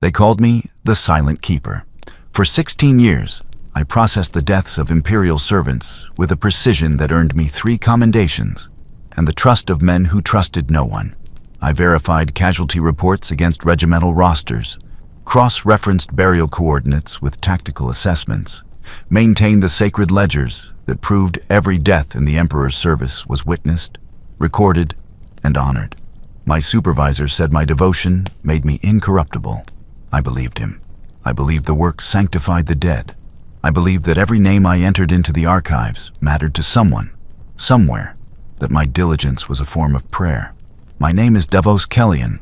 They called me the Silent Keeper. For 16 years, I processed the deaths of Imperial servants with a precision that earned me 3 commendations and the trust of men who trusted no one. I verified casualty reports against regimental rosters, cross-referenced burial coordinates with tactical assessments, maintained the sacred ledgers that proved every death in the Emperor's service was witnessed, recorded, and honored. My supervisor said my devotion made me incorruptible. I believed him. I believed the work sanctified the dead. I believed that every name I entered into the archives mattered to someone, somewhere, that my diligence was a form of prayer. My name is Davos Kellian.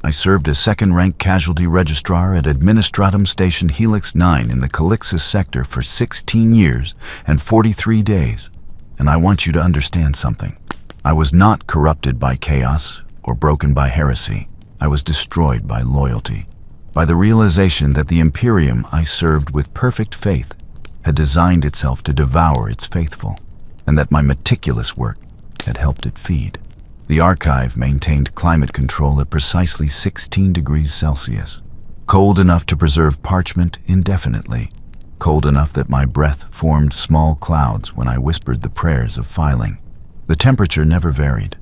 I served as Second Rank Casualty Registrar at Administratum Station Helix 9 in the Calixis sector for 16 years and 43 days. And I want you to understand something. I was not corrupted by chaos or broken by heresy. I was destroyed by loyalty, by the realization that the Imperium I served with perfect faith had designed itself to devour its faithful, and that my meticulous work had helped it feed. The archive maintained climate control at precisely 16 degrees Celsius, cold enough to preserve parchment indefinitely, cold enough that my breath formed small clouds when I whispered the prayers of filing. The temperature never varied,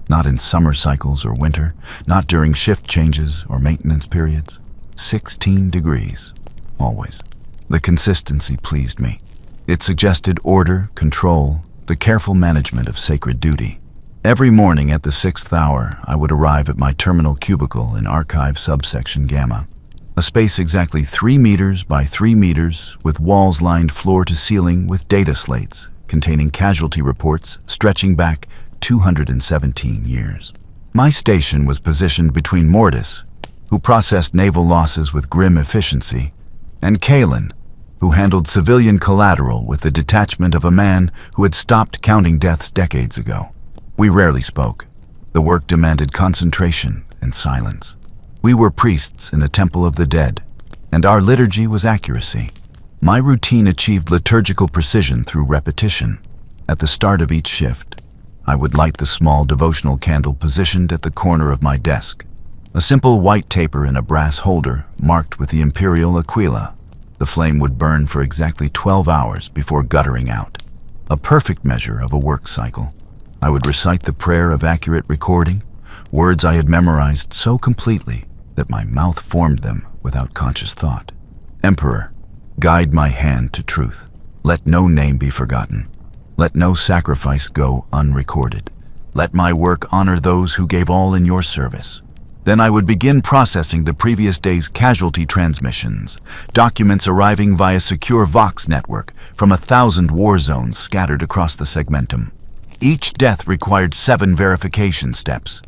not in summer cycles or winter, not during shift changes or maintenance periods. 16 degrees, always. The consistency pleased me. It suggested order, control, the careful management of sacred duty. Every morning at the 6th hour, I would arrive at my terminal cubicle in Archive Subsection Gamma, a space exactly 3 meters by 3 meters with walls lined floor to ceiling with data slates containing casualty reports stretching back 217 years. My station was positioned between Mortis, who processed naval losses with grim efficiency, and Kalin, who handled civilian collateral with the detachment of a man who had stopped counting deaths decades ago. We rarely spoke. The work demanded concentration and silence. We were priests in a temple of the dead, and our liturgy was accuracy. My routine achieved liturgical precision through repetition. At the start of each shift, I would light the small devotional candle positioned at the corner of my desk, a simple white taper in a brass holder marked with the Imperial Aquila. The flame would burn for exactly 12 hours before guttering out, a perfect measure of a work cycle. I would recite the prayer of accurate recording, words I had memorized so completely that my mouth formed them without conscious thought. Emperor, guide my hand to truth. Let no name be forgotten. Let no sacrifice go unrecorded. Let my work honor those who gave all in your service. Then I would begin processing the previous day's casualty transmissions, documents arriving via secure Vox network from 1,000 war zones scattered across the segmentum. Each death required 7 verification steps,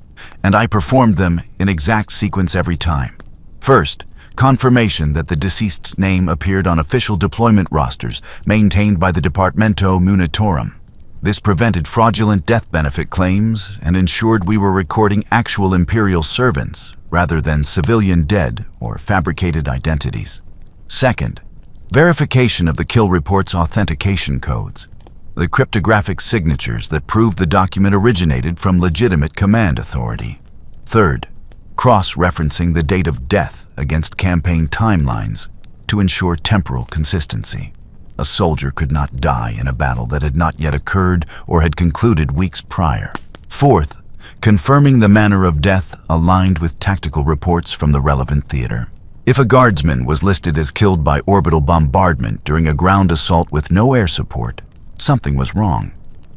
and I performed them in exact sequence every time. First, confirmation that the deceased's name appeared on official deployment rosters maintained by the Departamento Munitorum. This prevented fraudulent death benefit claims and ensured we were recording actual Imperial servants rather than civilian dead or fabricated identities. Second, verification of the kill report's authentication codes, the cryptographic signatures that proved the document originated from legitimate command authority. Third, cross-referencing the date of death against campaign timelines to ensure temporal consistency. A soldier could not die in a battle that had not yet occurred or had concluded weeks prior. Fourth, confirming the manner of death aligned with tactical reports from the relevant theater. If a guardsman was listed as killed by orbital bombardment during a ground assault with no air support, something was wrong.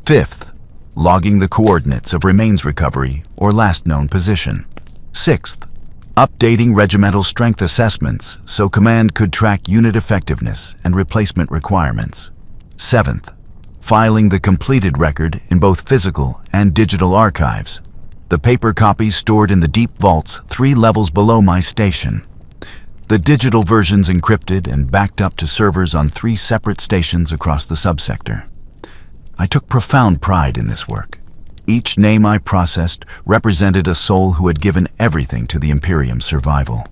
Fifth, logging the coordinates of remains recovery or last known position. Sixth, updating regimental strength assessments so command could track unit effectiveness and replacement requirements. Seventh, filing the completed record in both physical and digital archives, the paper copies stored in the deep vaults 3 levels below my station. The digital versions encrypted and backed up to servers on 3 separate stations across the subsector. I took profound pride in this work. Each name I processed represented a soul who had given everything to the Imperium's survival,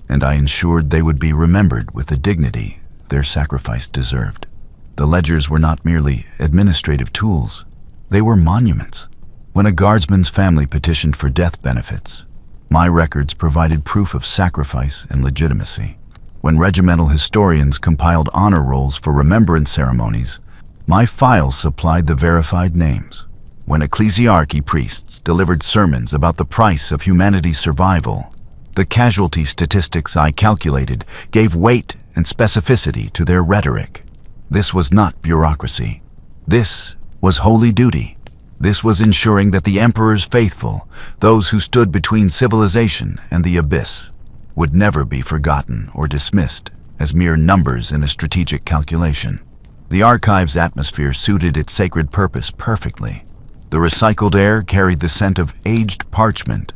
and I ensured they would be remembered with the dignity their sacrifice deserved. The ledgers were not merely administrative tools, they were monuments. When a guardsman's family petitioned for death benefits, My records provided proof of sacrifice and legitimacy. When regimental historians compiled honor rolls for remembrance ceremonies, my files supplied the verified names. When ecclesiarchy priests delivered sermons about the price of humanity's survival, the casualty statistics I calculated gave weight and specificity to their rhetoric. This was not bureaucracy. This was holy duty. This was ensuring that the Emperor's faithful, those who stood between civilization and the abyss, would never be forgotten or dismissed as mere numbers in a strategic calculation. The archive's atmosphere suited its sacred purpose perfectly. The recycled air carried the scent of aged parchment,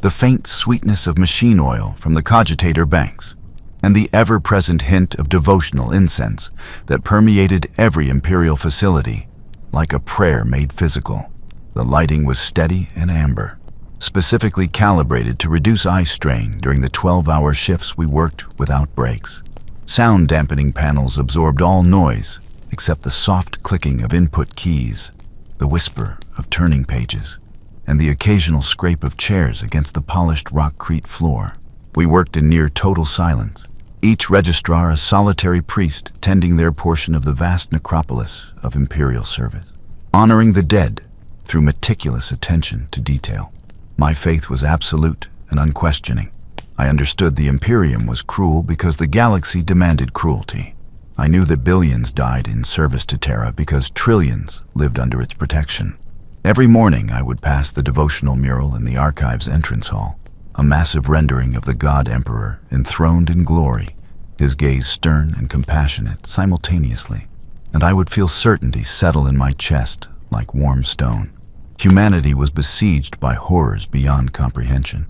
the faint sweetness of machine oil from the cogitator banks, and the ever-present hint of devotional incense that permeated every Imperial facility, like a prayer made physical. The lighting was steady and amber, specifically calibrated to reduce eye strain during the 12-hour shifts we worked without breaks. Sound-dampening panels absorbed all noise except the soft clicking of input keys, the whisper of turning pages, and the occasional scrape of chairs against the polished rockcrete floor. We worked in near total silence, each registrar a solitary priest tending their portion of the vast necropolis of Imperial service, honoring the dead through meticulous attention to detail. My faith was absolute and unquestioning. I understood the Imperium was cruel because the galaxy demanded cruelty. I knew that billions died in service to Terra because trillions lived under its protection. Every morning I would pass the devotional mural in the archive's entrance hall, a massive rendering of the God Emperor enthroned in glory, his gaze stern and compassionate simultaneously, and I would feel certainty settle in my chest like warm stone. Humanity was besieged by horrors beyond comprehension.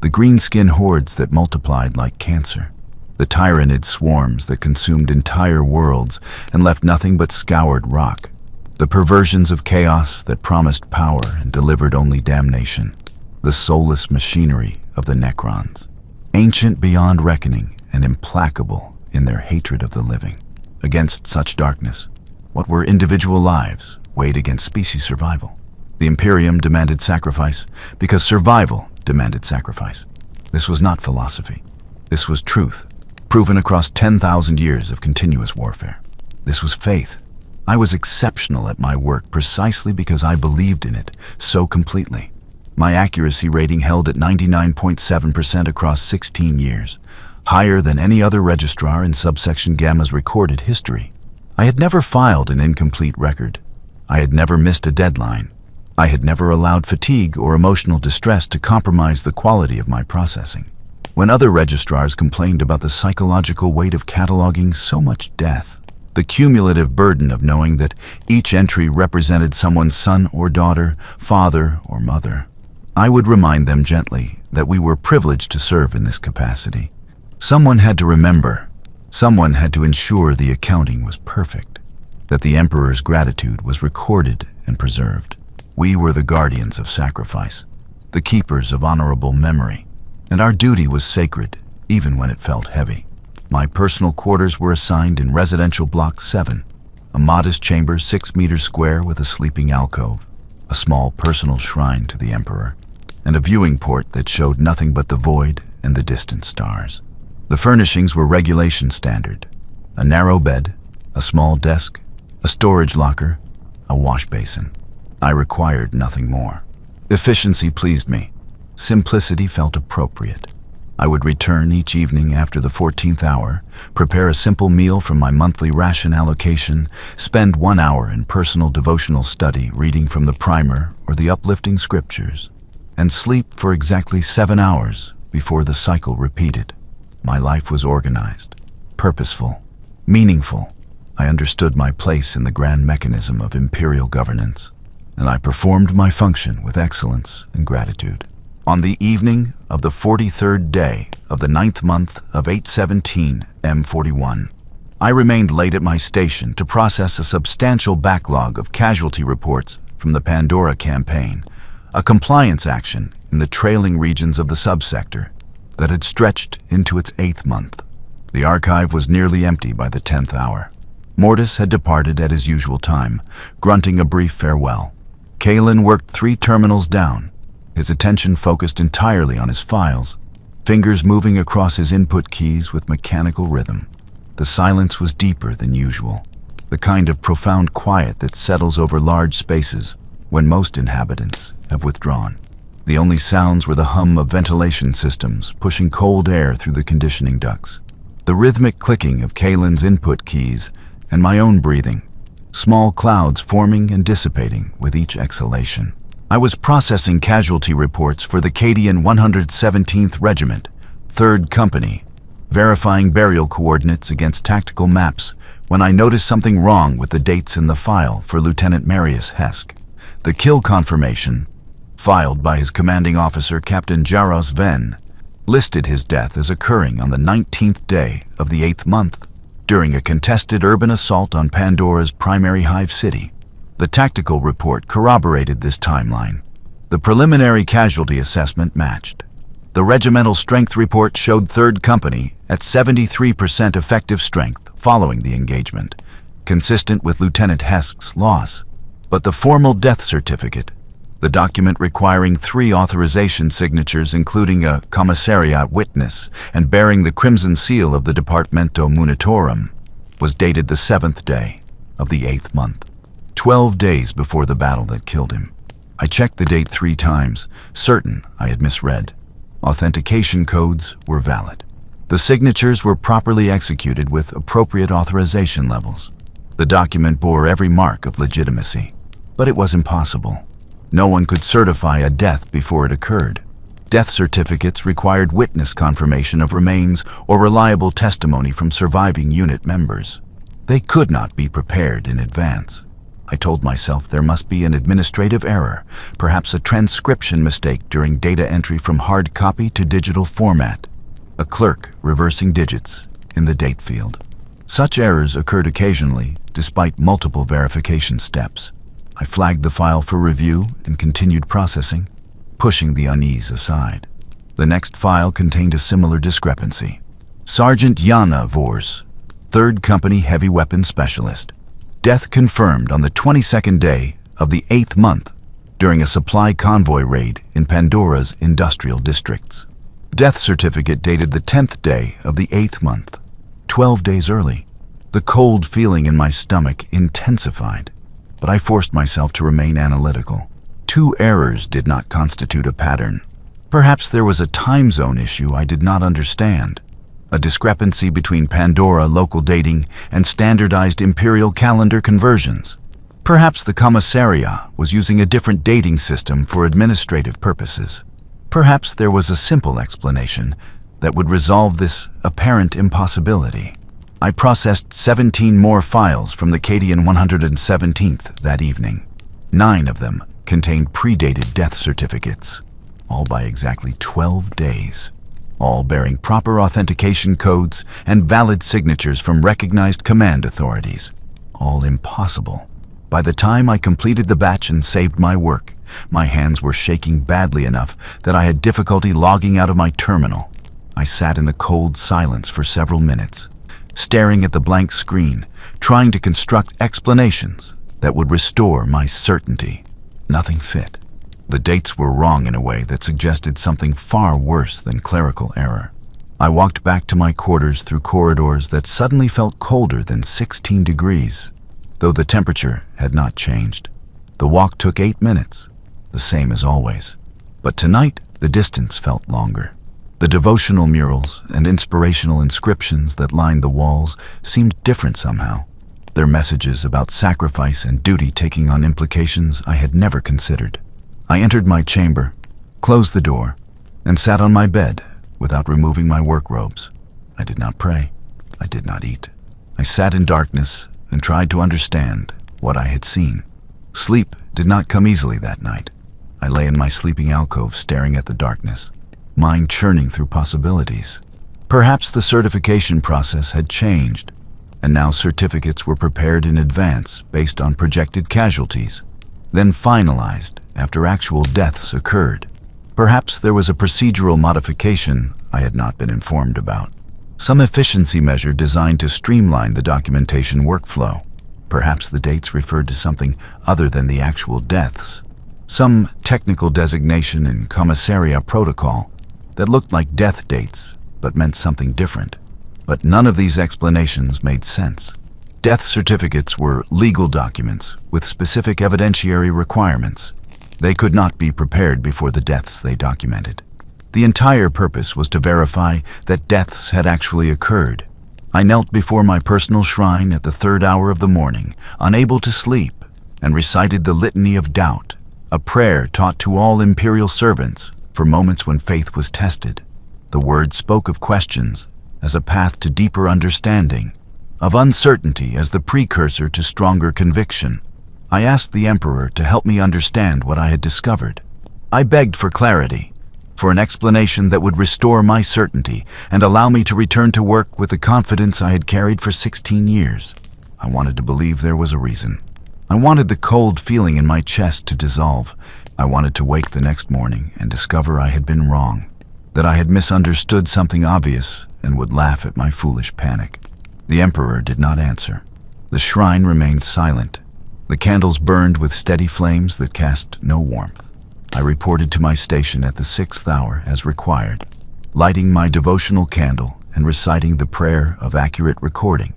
The green-skin hordes that multiplied like cancer, the tyrannid swarms that consumed entire worlds and left nothing but scoured rock, the perversions of chaos that promised power and delivered only damnation, the soulless machinery of the Necrons, ancient beyond reckoning and implacable in their hatred of the living. Against such darkness, what were individual lives weighed against species survival? The Imperium demanded sacrifice because survival demanded sacrifice. This was not philosophy. This was truth, proven across 10,000 years of continuous warfare. This was faith. I was exceptional at my work precisely because I believed in it so completely. My accuracy rating held at 99.7% across 16 years, higher than any other registrar in subsection Gamma's recorded history. I had never filed an incomplete record. I had never missed a deadline. I had never allowed fatigue or emotional distress to compromise the quality of my processing. When other registrars complained about the psychological weight of cataloging so much death, the cumulative burden of knowing that each entry represented someone's son or daughter, father or mother, I would remind them gently that we were privileged to serve in this capacity. Someone had to remember, someone had to ensure the accounting was perfect, that the Emperor's gratitude was recorded and preserved. We were the guardians of sacrifice, the keepers of honorable memory, and our duty was sacred, even when it felt heavy. My personal quarters were assigned in Residential Block 7, a modest chamber 6 meters square with a sleeping alcove, a small personal shrine to the Emperor, and a viewing port that showed nothing but the void and the distant stars. The furnishings were regulation standard: a narrow bed, a small desk, a storage locker, a wash basin. I required nothing more. Efficiency pleased me. Simplicity felt appropriate. I would return each evening after the 14th hour, prepare a simple meal from my monthly ration allocation, spend 1 hour in personal devotional study reading from the primer or the uplifting scriptures, and sleep for exactly 7 hours before the cycle repeated. My life was organized, purposeful, meaningful. I understood my place in the grand mechanism of Imperial governance, and I performed my function with excellence and gratitude. On the evening of the 43rd day of the 9th month of 817 M41, I remained late at my station to process a substantial backlog of casualty reports from the Pandora campaign, a compliance action in the trailing regions of the subsector that had stretched into its 8th month. The archive was nearly empty by the 10th hour. Mortis had departed at his usual time, grunting a brief farewell. Kellian worked 3 terminals down, his attention focused entirely on his files, fingers moving across his input keys with mechanical rhythm. The silence was deeper than usual, the kind of profound quiet that settles over large spaces when most inhabitants have withdrawn. The only sounds were the hum of ventilation systems pushing cold air through the conditioning ducts, the rhythmic clicking of Kalen's input keys, and my own breathing, small clouds forming and dissipating with each exhalation. I was processing casualty reports for the Cadian 117th Regiment, 3rd Company, verifying burial coordinates against tactical maps when I noticed something wrong with the dates in the file for Lieutenant Marius Hesk. The kill confirmation, filed by his commanding officer Captain Jaros Ven, listed his death as occurring on the 19th day of the 8th month during a contested urban assault on Pandora's primary hive city. The tactical report corroborated this timeline. The preliminary casualty assessment matched. The regimental strength report showed 3rd Company at 73% effective strength following the engagement, consistent with Lieutenant Hesk's loss. But the formal death certificate, the document requiring 3 authorization signatures including a commissariat witness and bearing the crimson seal of the Departamento Munitorum, was dated the 7th day of the 8th month, 12 days before the battle that killed him. I checked the date 3 times, certain I had misread. Authentication codes were valid. The signatures were properly executed with appropriate authorization levels. The document bore every mark of legitimacy, but it was impossible. No one could certify a death before it occurred. Death certificates required witness confirmation of remains or reliable testimony from surviving unit members. They could not be prepared in advance. I told myself there must be an administrative error, perhaps a transcription mistake during data entry from hard copy to digital format, a clerk reversing digits in the date field. Such errors occurred occasionally, despite multiple verification steps. I flagged the file for review and continued processing, pushing the unease aside. The next file contained a similar discrepancy. Sergeant Yana Vors, 3rd Company Heavy Weapons Specialist. Death confirmed on the 22nd day of the 8th month during a supply convoy raid in Pandora's industrial districts. Death certificate dated the 10th day of the 8th month, 12 days early. The cold feeling in my stomach intensified, but I forced myself to remain analytical. 2 errors did not constitute a pattern. Perhaps there was a time zone issue I did not understand. A discrepancy between Pandora local dating and standardized imperial calendar conversions. Perhaps the commissariat was using a different dating system for administrative purposes. Perhaps there was a simple explanation that would resolve this apparent impossibility. I processed 17 more files from the Cadian 117th that evening. 9 of them contained predated death certificates, all by exactly 12 days. All bearing proper authentication codes and valid signatures from recognized command authorities. All impossible. By the time I completed the batch and saved my work, my hands were shaking badly enough that I had difficulty logging out of my terminal. I sat in the cold silence for several minutes, staring at the blank screen, trying to construct explanations that would restore my certainty. Nothing fit. The dates were wrong in a way that suggested something far worse than clerical error. I walked back to my quarters through corridors that suddenly felt colder than 16 degrees, though the temperature had not changed. The walk took 8 minutes, the same as always. But tonight, the distance felt longer. The devotional murals and inspirational inscriptions that lined the walls seemed different somehow, their messages about sacrifice and duty taking on implications I had never considered. I entered my chamber, closed the door, and sat on my bed without removing my work robes. I did not pray. I did not eat. I sat in darkness and tried to understand what I had seen. Sleep did not come easily that night. I lay in my sleeping alcove staring at the darkness, mind churning through possibilities. Perhaps the certification process had changed, and now certificates were prepared in advance based on projected casualties, then finalized after actual deaths occurred. Perhaps there was a procedural modification I had not been informed about. Some efficiency measure designed to streamline the documentation workflow. Perhaps the dates referred to something other than the actual deaths. some technical designation in Commissaria protocol that looked like death dates but meant something different. But none of these explanations made sense. Death certificates were legal documents with specific evidentiary requirements. They could not be prepared before the deaths they documented. The entire purpose was to verify that deaths had actually occurred. I knelt before my personal shrine at the 3rd hour of the morning, unable to sleep, and recited the Litany of Doubt, a prayer taught to all Imperial servants for moments when faith was tested. The words spoke of questions as a path to deeper understanding, of uncertainty as the precursor to stronger conviction. I asked the Emperor to help me understand what I had discovered. I begged for clarity, for an explanation that would restore my certainty and allow me to return to work with the confidence I had carried for 16 years. I wanted to believe there was a reason. I wanted the cold feeling in my chest to dissolve. I wanted to wake the next morning and discover I had been wrong, that I had misunderstood something obvious and would laugh at my foolish panic. The Emperor did not answer. The shrine remained silent. The candles burned with steady flames that cast no warmth. I reported to my station at the 6th hour as required, lighting my devotional candle and reciting the prayer of accurate recording,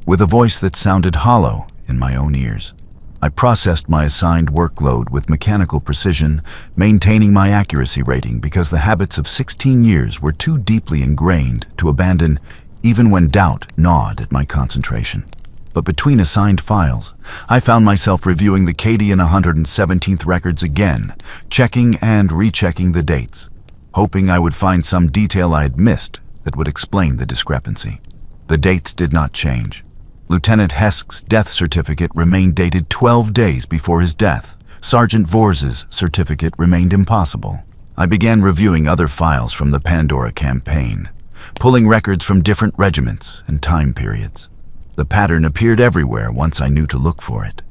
with a voice that sounded hollow in my own ears. I processed my assigned workload with mechanical precision, maintaining my accuracy rating because the habits of 16 years were too deeply ingrained to abandon even when doubt gnawed at my concentration. But between assigned files, I found myself reviewing the Cadian 117th records again, checking and rechecking the dates, hoping I would find some detail I had missed that would explain the discrepancy. The dates did not change. Lieutenant Hesk's death certificate remained dated 12 days before his death. Sergeant Vors's certificate remained impossible. I began reviewing other files from the Pandora campaign, pulling records from different regiments and time periods. The pattern appeared everywhere once I knew to look for it.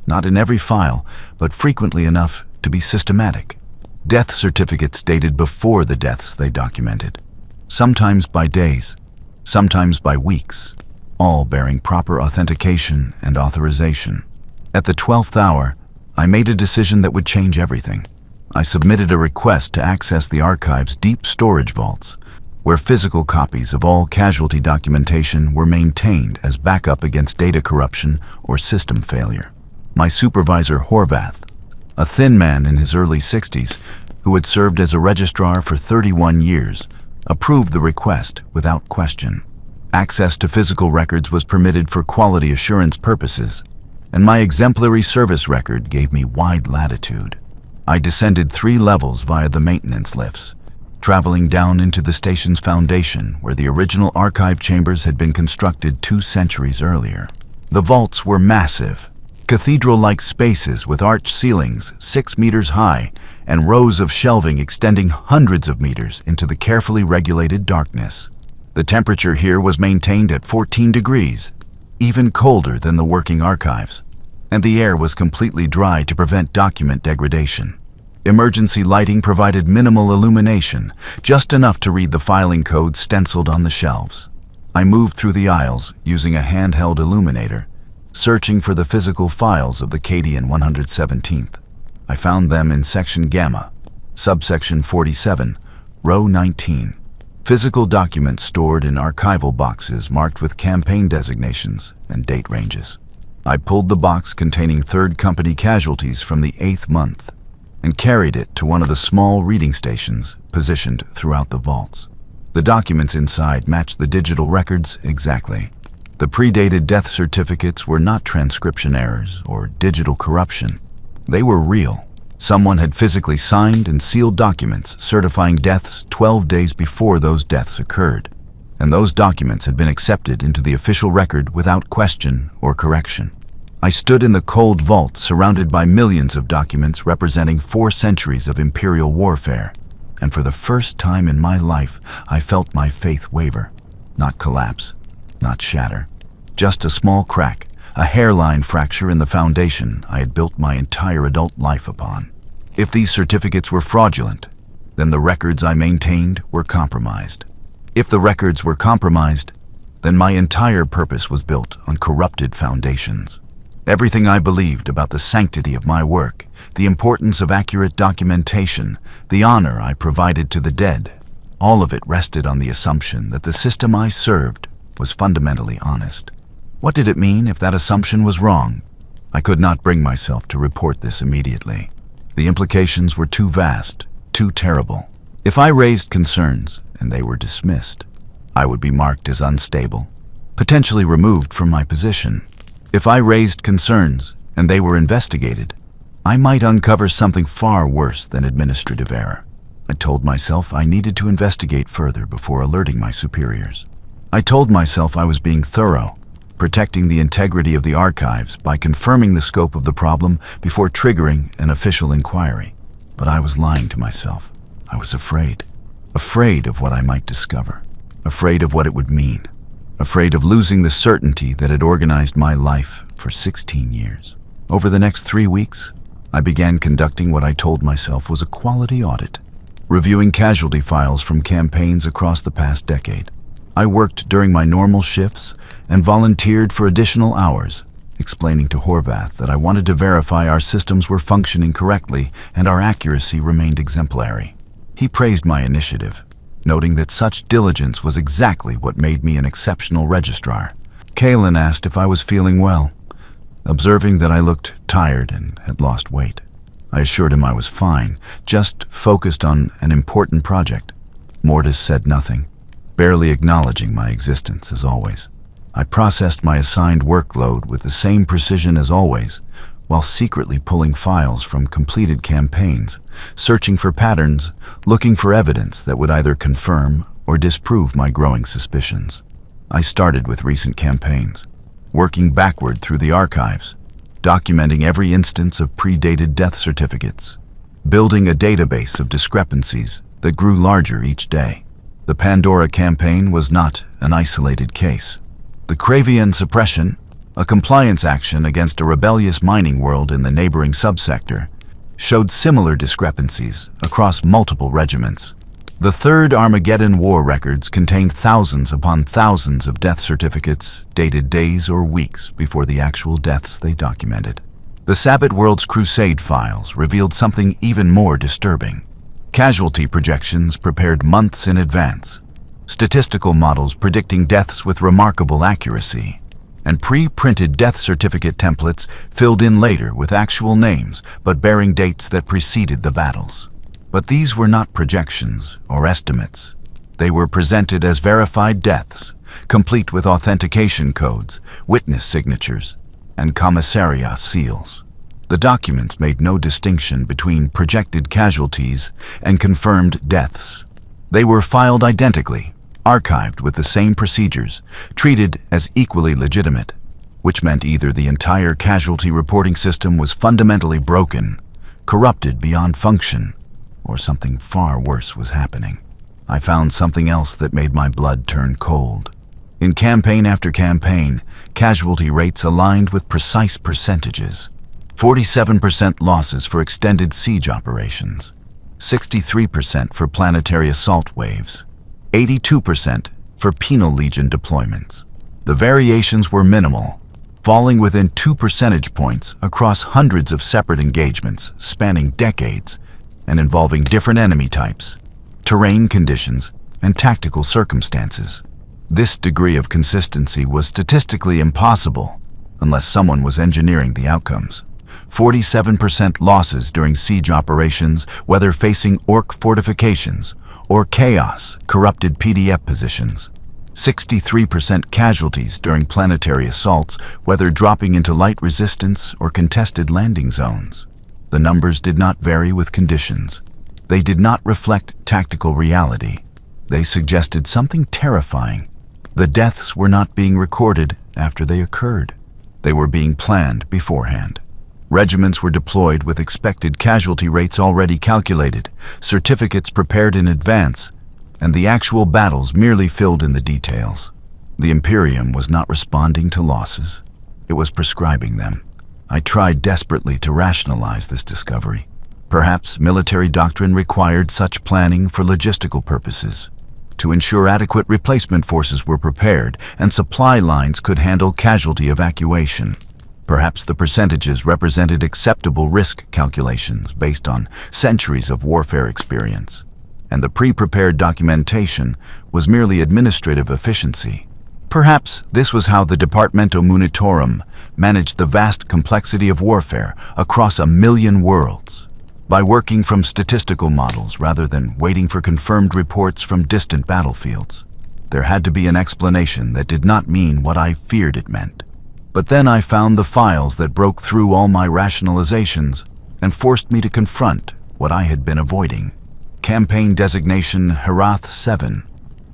Not in every file, but frequently enough to be systematic. Death certificates dated before the deaths they documented, sometimes by days, sometimes by weeks, all bearing proper authentication and authorization. At the 12th hour, I made a decision that would change everything. I submitted a request to access the archive's deep storage vaults, where physical copies of all casualty documentation were maintained as backup against data corruption or system failure. My supervisor, Horvath, a thin man in his early 60s who had served as a registrar for 31 years, approved the request without question. Access to physical records was permitted for quality assurance purposes, and my exemplary service record gave me wide latitude. I descended 3 levels via the maintenance lifts, traveling down into the station's foundation where the original archive chambers had been constructed 2 centuries earlier. The vaults were massive, cathedral-like spaces with arched ceilings 6 meters high and rows of shelving extending hundreds of meters into the carefully regulated darkness. The temperature here was maintained at 14 degrees, even colder than the working archives, and the air was completely dry to prevent document degradation. Emergency lighting provided minimal illumination, just enough to read the filing code stenciled on the shelves. I moved through the aisles using a handheld illuminator, searching for the physical files of the Cadian 117th. I found them in Section Gamma, subsection 47, row 19. Physical documents stored in archival boxes marked with campaign designations and date ranges. I pulled the box containing 3rd Company casualties from the 8th month and carried it to one of the small reading stations positioned throughout the vaults. The documents inside matched the digital records exactly. The predated death certificates were not transcription errors or digital corruption. They were real. Someone had physically signed and sealed documents certifying deaths 12 days before those deaths occurred, and those documents had been accepted into the official record without question or correction. I stood in the cold vault surrounded by millions of documents representing 4 centuries of Imperial warfare, and for the first time in my life, I felt my faith waver, not collapse, not shatter, just a small crack, a hairline fracture in the foundation I had built my entire adult life upon. If these certificates were fraudulent, then the records I maintained were compromised. If the records were compromised, then my entire purpose was built on corrupted foundations. Everything I believed about the sanctity of my work the importance of accurate documentation, the honor I provided to the dead. All of it rested on the assumption that the system I served was fundamentally honest. What did it mean if that assumption was wrong? I could not bring myself to report this immediately. The implications were too vast, too terrible. If I raised concerns and they were dismissed, I would be marked as unstable, potentially removed from my position. If I raised concerns and they were investigated, I might uncover something far worse than administrative error. I told myself I needed to investigate further before alerting my superiors. I told myself I was being thorough, protecting the integrity of the archives by confirming the scope of the problem before triggering an official inquiry. But I was lying to myself. I was afraid. Afraid of what I might discover. Afraid of what it would mean. Afraid of losing the certainty that had organized my life for 16 years. Over the next 3 weeks, I began conducting what I told myself was a quality audit, reviewing casualty files from campaigns across the past decade. I worked during my normal shifts and volunteered for additional hours, explaining to Horvath that I wanted to verify our systems were functioning correctly and our accuracy remained exemplary. He praised my initiative, noting that such diligence was exactly what made me an exceptional registrar. Kellian asked if I was feeling well, observing that I looked tired and had lost weight. I assured him I was fine, just focused on an important project. Mortis said nothing, barely acknowledging my existence as always. I processed my assigned workload with the same precision as always, while secretly pulling files from completed campaigns, searching for patterns, looking for evidence that would either confirm or disprove my growing suspicions. I started with recent campaigns, working backward through the archives, documenting every instance of predated death certificates, building a database of discrepancies that grew larger each day. The Pandora campaign was not an isolated case. The Cravian suppression, a compliance action against a rebellious mining world in the neighboring subsector, showed similar discrepancies across multiple regiments. The Third Armageddon War records contained thousands upon thousands of death certificates dated days or weeks before the actual deaths they documented. The Sabbath World's Crusade files revealed something even more disturbing. Casualty projections prepared months in advance, statistical models predicting deaths with remarkable accuracy, and pre-printed death certificate templates filled in later with actual names but bearing dates that preceded the battles. But these were not projections or estimates. They were presented as verified deaths, complete with authentication codes, witness signatures, and commissaria seals. The documents made no distinction between projected casualties and confirmed deaths. They were filed identically, archived with the same procedures, treated as equally legitimate, which meant either the entire casualty reporting system was fundamentally broken, corrupted beyond function, or something far worse was happening. I found something else that made my blood turn cold. In campaign after campaign, casualty rates aligned with precise percentages. 47% losses for extended siege operations, 63% for planetary assault waves, 82% for penal legion deployments. The variations were minimal, falling within 2 percentage points across hundreds of separate engagements spanning decades and involving different enemy types, terrain conditions, and tactical circumstances. This degree of consistency was statistically impossible unless someone was engineering the outcomes. 47% losses during siege operations, whether facing orc fortifications or chaos corrupted PDF positions. 63% casualties during planetary assaults, whether dropping into light resistance or contested landing zones. The numbers did not vary with conditions. They did not reflect tactical reality. They suggested something terrifying. The deaths were not being recorded after they occurred. They were being planned beforehand. Regiments were deployed with expected casualty rates already calculated, certificates prepared in advance, and the actual battles merely filled in the details. The Imperium was not responding to losses. It was prescribing them. I tried desperately to rationalize this discovery. Perhaps military doctrine required such planning for logistical purposes, to ensure adequate replacement forces were prepared and supply lines could handle casualty evacuation. Perhaps the percentages represented acceptable risk calculations based on centuries of warfare experience, and the pre-prepared documentation was merely administrative efficiency. Perhaps this was how the Departamento Munitorum managed the vast complexity of warfare across 1 million worlds, by working from statistical models rather than waiting for confirmed reports from distant battlefields. There had to be an explanation that did not mean what I feared it meant. But then I found the files that broke through all my rationalizations and forced me to confront what I had been avoiding. Campaign designation Herath 7,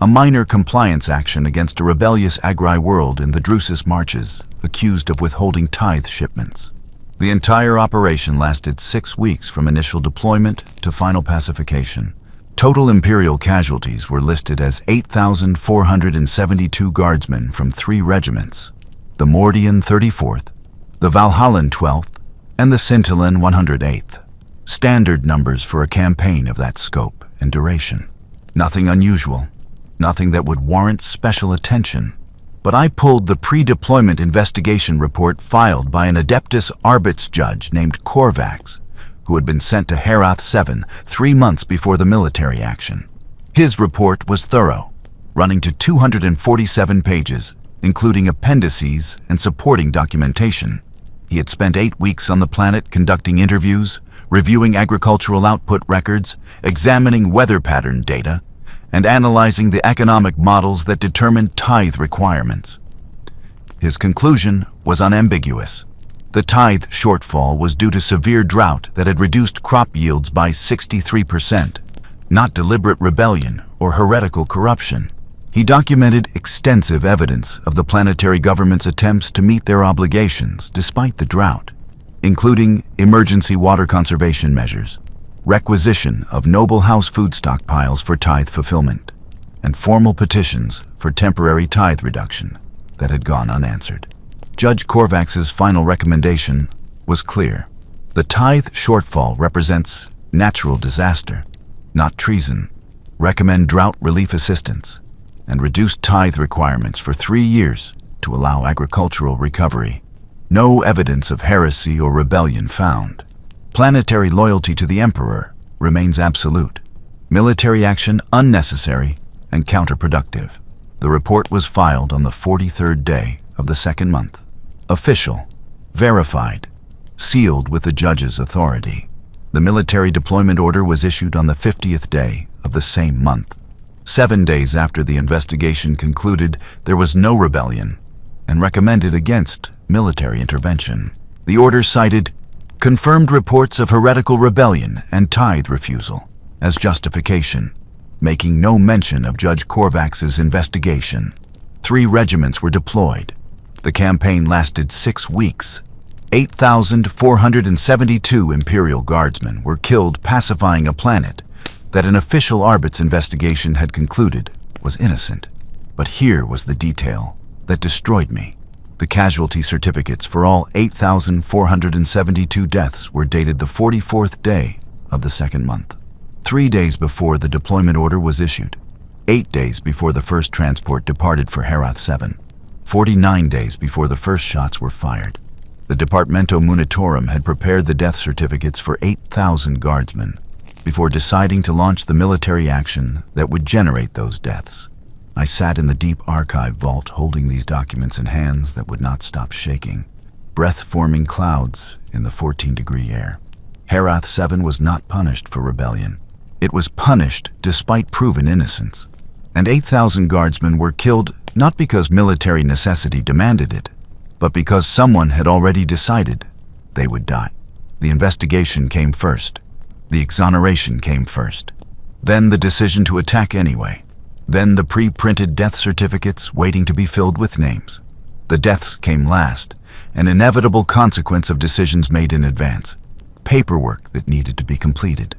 a minor compliance action against a rebellious Agri world in the Drusus Marches, accused of withholding tithe shipments. The entire operation lasted 6 weeks from initial deployment to final pacification. Total Imperial casualties were listed as 8,472 guardsmen from 3 regiments, the Mordian 34th, the Valhallan 12th, and the Scintillan 108th. Standard numbers for a campaign of that scope and duration. Nothing unusual, nothing that would warrant special attention. But I pulled the pre-deployment investigation report filed by an Adeptus Arbits judge named Korvax, who had been sent to Herath 7 3 months before the military action. His report was thorough, running to 247 pages, including appendices and supporting documentation. He had spent 8 weeks on the planet conducting interviews, reviewing agricultural output records, examining weather pattern data, and analyzing the economic models that determined tithe requirements. His conclusion was unambiguous. The tithe shortfall was due to severe drought that had reduced crop yields by 63%, not deliberate rebellion or heretical corruption. He documented extensive evidence of the planetary government's attempts to meet their obligations despite the drought, including emergency water conservation measures, requisition of noble house food stockpiles for tithe fulfillment, and formal petitions for temporary tithe reduction that had gone unanswered. Judge Korvax's final recommendation was clear. The tithe shortfall represents natural disaster, not treason. Recommend drought relief assistance and reduce tithe requirements for 3 years to allow agricultural recovery. No evidence of heresy or rebellion found. Planetary loyalty to the Emperor remains absolute. Military action unnecessary and counterproductive. The report was filed on the 43rd day of the 2nd month. Official, verified, sealed with the judge's authority. The military deployment order was issued on the 50th day of the same month. 7 days after the investigation concluded, there was no rebellion and recommended against military intervention. The order cited confirmed reports of heretical rebellion and tithe refusal as justification, making no mention of Judge Korvax's investigation. 3 regiments were deployed. The campaign lasted 6 weeks. 8,472 Imperial guardsmen were killed pacifying a planet that an official Arbits investigation had concluded was innocent. But here was the detail that destroyed me. The casualty certificates for all 8,472 deaths were dated the 44th day of the 2nd month, 3 days before the deployment order was issued, 8 days before the first transport departed for Herath 7, 49 days before the first shots were fired. The Departamento Munitorum had prepared the death certificates for 8,000 guardsmen before deciding to launch the military action that would generate those deaths. I sat in the deep archive vault holding these documents in hands that would not stop shaking, breath-forming clouds in the 14-degree air. Herath 7 was not punished for rebellion. It was punished despite proven innocence. And 8,000 guardsmen were killed not because military necessity demanded it, but because someone had already decided they would die. The investigation came first. The exoneration came first. Then the decision to attack anyway. Then the pre-printed death certificates waiting to be filled with names. The deaths came last, an inevitable consequence of decisions made in advance, paperwork that needed to be completed.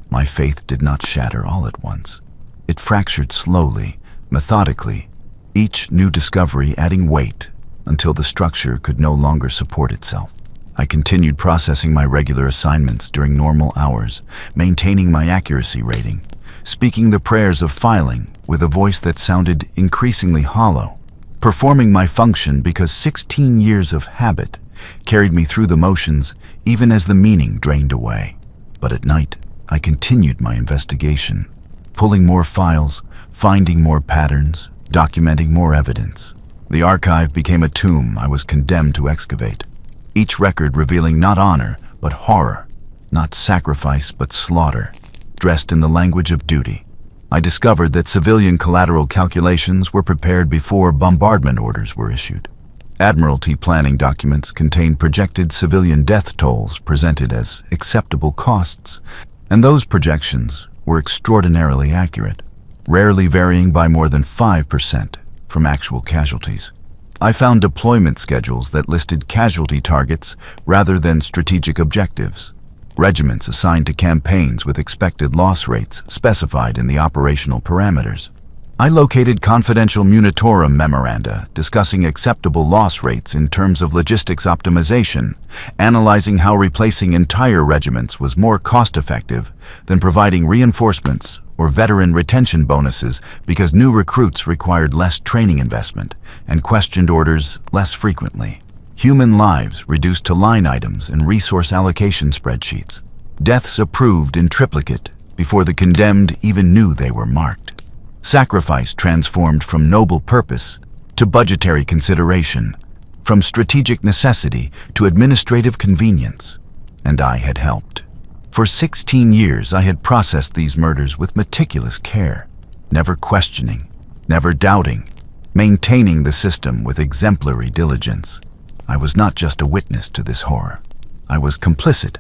My faith did not shatter all at once. It fractured slowly, methodically, each new discovery adding weight until the structure could no longer support itself. I continued processing my regular assignments during normal hours, maintaining my accuracy rating, speaking the prayers of filing with a voice that sounded increasingly hollow, performing my function because 16 years of habit carried me through the motions even as the meaning drained away. But at night, I continued my investigation, pulling more files, finding more patterns, documenting more evidence. The archive became a tomb I was condemned to excavate, each record revealing not honor, but horror, not sacrifice, but slaughter, dressed in the language of duty. I discovered that civilian collateral calculations were prepared before bombardment orders were issued. Admiralty planning documents contained projected civilian death tolls presented as acceptable costs, and those projections were extraordinarily accurate, rarely varying by more than 5% from actual casualties. I found deployment schedules that listed casualty targets rather than strategic objectives, regiments assigned to campaigns with expected loss rates specified in the operational parameters. I located confidential Munitorum memoranda discussing acceptable loss rates in terms of logistics optimization, analyzing how replacing entire regiments was more cost-effective than providing reinforcements or veteran retention bonuses because new recruits required less training investment and questioned orders less frequently. Human lives reduced to line items and resource allocation spreadsheets. Deaths approved in triplicate before the condemned even knew they were marked. Sacrifice transformed from noble purpose to budgetary consideration, from strategic necessity to administrative convenience. And I had helped. For 16 years, I had processed these murders with meticulous care, never questioning, never doubting, maintaining the system with exemplary diligence. I was not just a witness to this horror. I was complicit.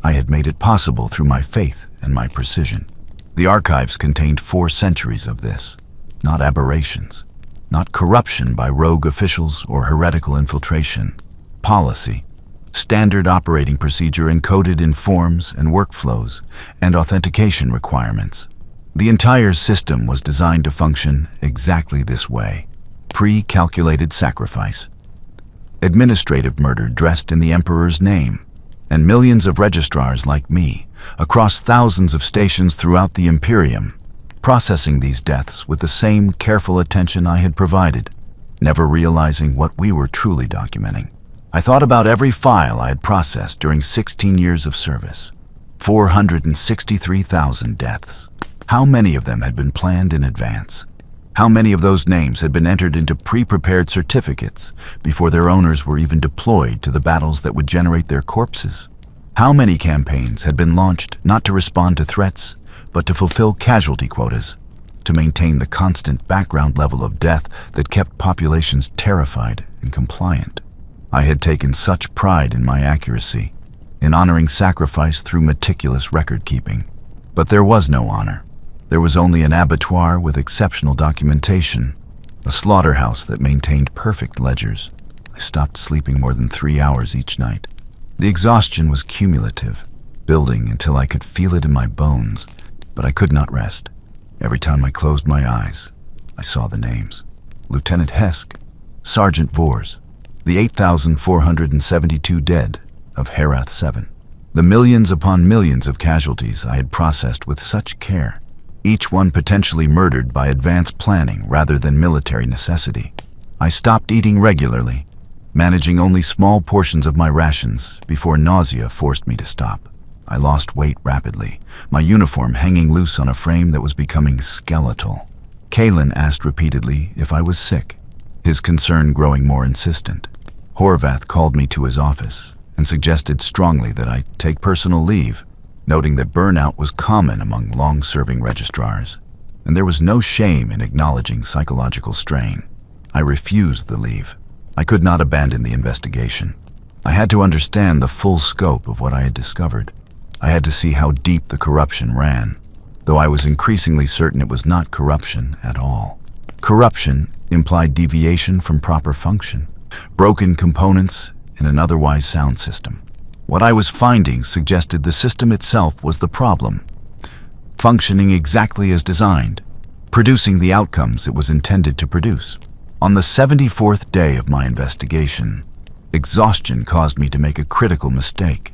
I had made it possible through my faith and my precision. The archives contained 4 centuries of this, not aberrations, not corruption by rogue officials or heretical infiltration. Policy, standard operating procedure encoded in forms and workflows and authentication requirements. The entire system was designed to function exactly this way. Pre-calculated sacrifice, administrative murder dressed in the Emperor's name, and millions of registrars like me, across thousands of stations throughout the Imperium, processing these deaths with the same careful attention I had provided, never realizing what we were truly documenting. I thought about every file I had processed during 16 years of service. 463,000 deaths. How many of them had been planned in advance? How many of those names had been entered into pre-prepared certificates before their owners were even deployed to the battles that would generate their corpses? How many campaigns had been launched not to respond to threats, but to fulfill casualty quotas, to maintain the constant background level of death that kept populations terrified and compliant? I had taken such pride in my accuracy, in honoring sacrifice through meticulous record-keeping. But there was no honor. There was only an abattoir with exceptional documentation, a slaughterhouse that maintained perfect ledgers. I stopped sleeping more than 3 hours each night. The exhaustion was cumulative, building until I could feel it in my bones, but I could not rest. Every time I closed my eyes, I saw the names. Lieutenant Hesk, Sergeant Vors, the 8,472 dead of Herath 7. The millions upon millions of casualties I had processed with such care, each one potentially murdered by advanced planning rather than military necessity. I stopped eating regularly, managing only small portions of my rations before nausea forced me to stop. I lost weight rapidly, my uniform hanging loose on a frame that was becoming skeletal. Kellian asked repeatedly if I was sick, his concern growing more insistent. Horvath called me to his office and suggested strongly that I take personal leave, noting that burnout was common among long-serving registrars, and there was no shame in acknowledging psychological strain. I refused the leave. I could not abandon the investigation. I had to understand the full scope of what I had discovered. I had to see how deep the corruption ran, though I was increasingly certain it was not corruption at all. Corruption implied deviation from proper function, broken components in an otherwise sound system. What I was finding suggested the system itself was the problem, functioning exactly as designed, producing the outcomes it was intended to produce. On the 74th day of my investigation, exhaustion caused me to make a critical mistake.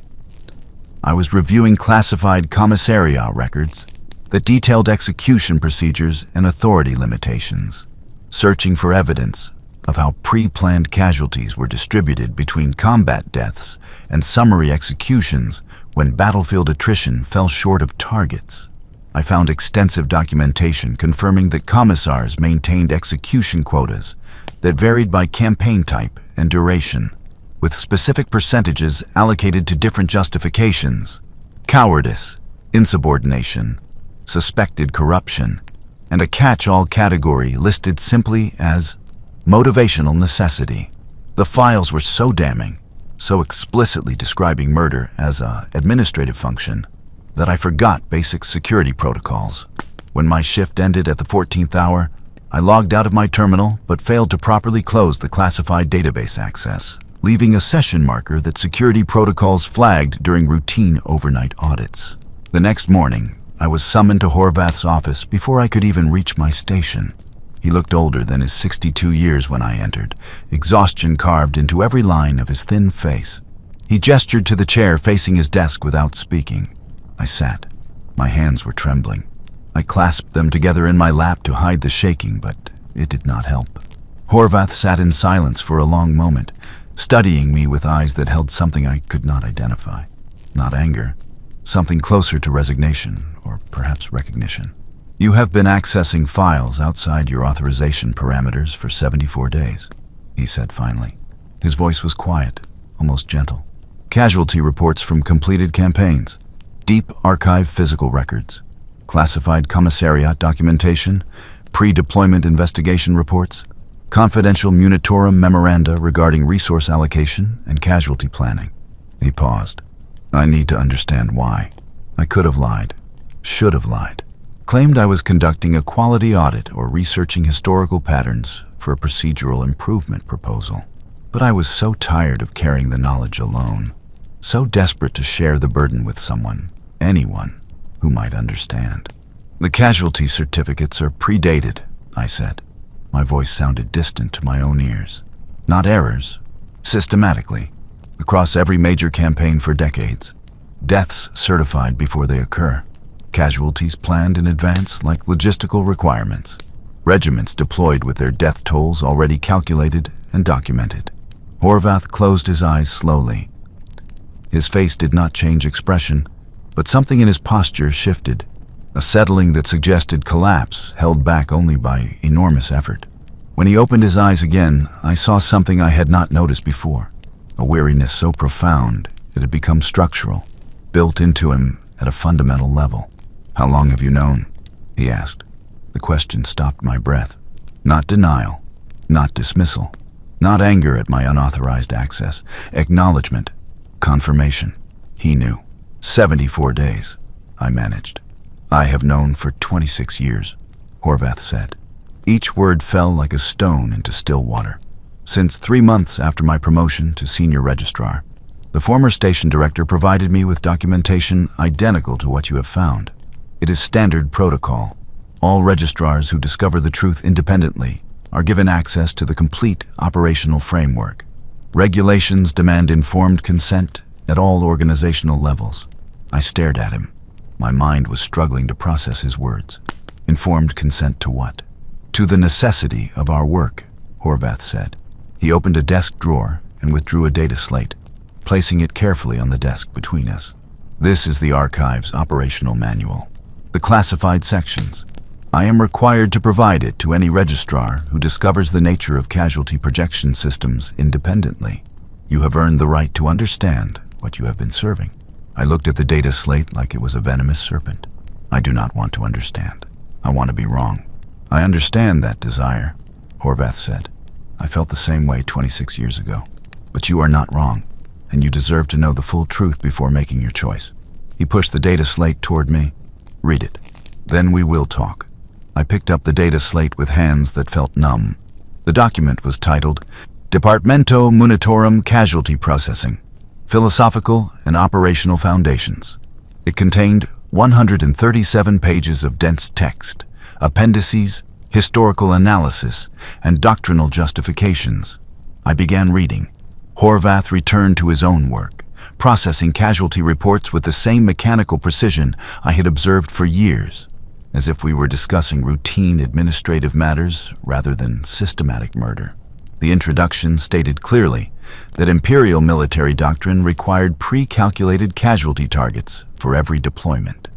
I was reviewing classified commissariat records that detailed execution procedures and authority limitations, searching for evidence of how pre-planned casualties were distributed between combat deaths and summary executions when battlefield attrition fell short of targets. I found extensive documentation confirming that commissars maintained execution quotas that varied by campaign type and duration, with specific percentages allocated to different justifications: cowardice, insubordination, suspected corruption, and a catch-all category listed simply as motivational necessity. The files were so damning, so explicitly describing murder as an administrative function, that I forgot basic security protocols. When my shift ended at the 14th hour, I logged out of my terminal but failed to properly close the classified database access, leaving a session marker that security protocols flagged during routine overnight audits. The next morning, I was summoned to Horvath's office before I could even reach my station. He looked older than his 62 years when I entered, exhaustion carved into every line of his thin face. He gestured to the chair facing his desk without speaking. I sat. My hands were trembling. I clasped them together in my lap to hide the shaking, but it did not help. Horvath sat in silence for a long moment, studying me with eyes that held something I could not identify. Not anger, something closer to resignation, or perhaps recognition. "You have been accessing files outside your authorization parameters for 74 days, he said finally. His voice was quiet, almost gentle. Casualty reports from completed campaigns, deep archive physical records, classified commissariat documentation, pre-deployment investigation reports, confidential Munitorum memoranda regarding resource allocation and casualty planning." He paused. "I need to understand why. I could have lied, should have lied. Claimed I was conducting a quality audit or researching historical patterns for a procedural improvement proposal. But I was so tired of carrying the knowledge alone, so desperate to share the burden with someone, anyone, who might understand. "The casualty certificates are predated," I said. My voice sounded distant to my own ears. "Not errors, systematically, across every major campaign for decades. Deaths certified before they occur. Casualties planned in advance like logistical requirements. Regiments deployed with their death tolls already calculated and documented." Horvath closed his eyes slowly. His face did not change expression, but something in his posture shifted, a settling that suggested collapse held back only by enormous effort. When he opened his eyes again, I saw something I had not noticed before, a weariness so profound it had become structural, built into him at a fundamental level. "How long have you known?" he asked. The question stopped my breath. Not denial, not dismissal, not anger at my unauthorized access, acknowledgement, confirmation. He knew. 74 days, I managed. "I have known for 26 years, Horvath said. Each word fell like a stone into still water. "Since 3 months after my promotion to senior registrar, the former station director provided me with documentation identical to what you have found. It is standard protocol. All registrars who discover the truth independently are given access to the complete operational framework. Regulations demand informed consent at all organizational levels." I stared at him. My mind was struggling to process his words. "Informed consent to what?" "To the necessity of our work," Horvath said. He opened a desk drawer and withdrew a data slate, placing it carefully on the desk between us. "This is the Archive's operational manual. The classified sections. I am required to provide it to any registrar who discovers the nature of casualty projection systems independently. You have earned the right to understand what you have been serving." I looked at the data slate like it was a venomous serpent. "I do not want to understand. I want to be wrong." "I understand that desire," Horvath said. "I felt the same way 26 years ago. But you are not wrong, and you deserve to know the full truth before making your choice." He pushed the data slate toward me. "Read it. Then we will talk." I picked up the data slate with hands that felt numb. The document was titled Departamento Munitorum Casualty Processing, Philosophical and Operational Foundations. It contained 137 pages of dense text, appendices, historical analysis, and doctrinal justifications. I began reading. Horvath returned to his own work, processing casualty reports with the same mechanical precision I had observed for years, as if we were discussing routine administrative matters rather than systematic murder. The introduction stated clearly that imperial military doctrine required pre-calculated casualty targets for every deployment.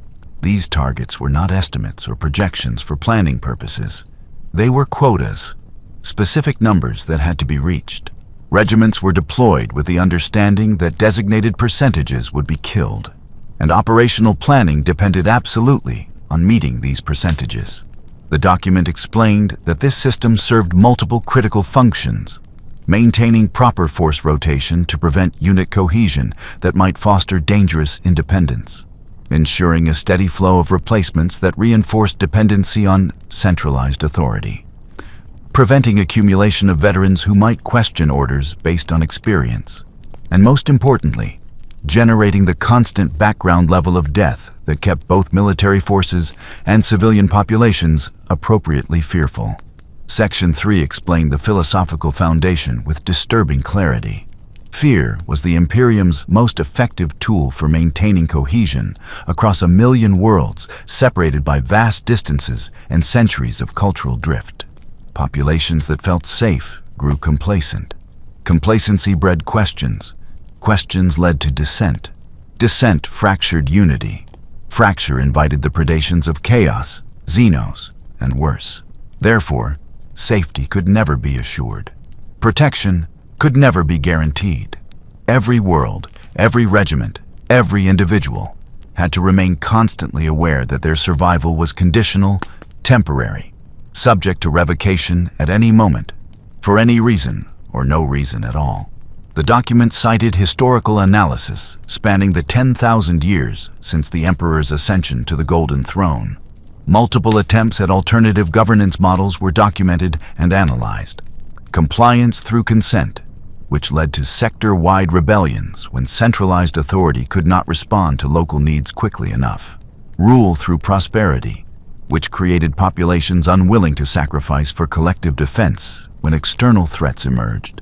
These targets were not estimates or projections for planning purposes. They were quotas, specific numbers that had to be reached. Regiments were deployed with the understanding that designated percentages would be killed, and operational planning depended absolutely on meeting these percentages. The document explained that this system served multiple critical functions, maintaining proper force rotation to prevent unit cohesion that might foster dangerous independence, ensuring a steady flow of replacements that reinforced dependency on centralized authority, preventing accumulation of veterans who might question orders based on experience, and most importantly, generating the constant background level of death that kept both military forces and civilian populations appropriately fearful. Section 3 explained the philosophical foundation with disturbing clarity. Fear was the Imperium's most effective tool for maintaining cohesion across 1 million worlds separated by vast distances and centuries of cultural drift. Populations that felt safe grew complacent. Complacency bred questions. Questions led to dissent. Dissent fractured unity. Fracture invited the predations of chaos, xenos, and worse. Therefore, safety could never be assured. Protection could never be guaranteed. Every world, every regiment, every individual had to remain constantly aware that their survival was conditional, temporary, subject to revocation at any moment, for any reason or no reason at all. The document cited historical analysis spanning the 10,000 years since the Emperor's ascension to the Golden Throne. Multiple attempts at alternative governance models were documented and analyzed. Compliance through consent, which led to sector-wide rebellions when centralized authority could not respond to local needs quickly enough. Rule through prosperity, which created populations unwilling to sacrifice for collective defense when external threats emerged.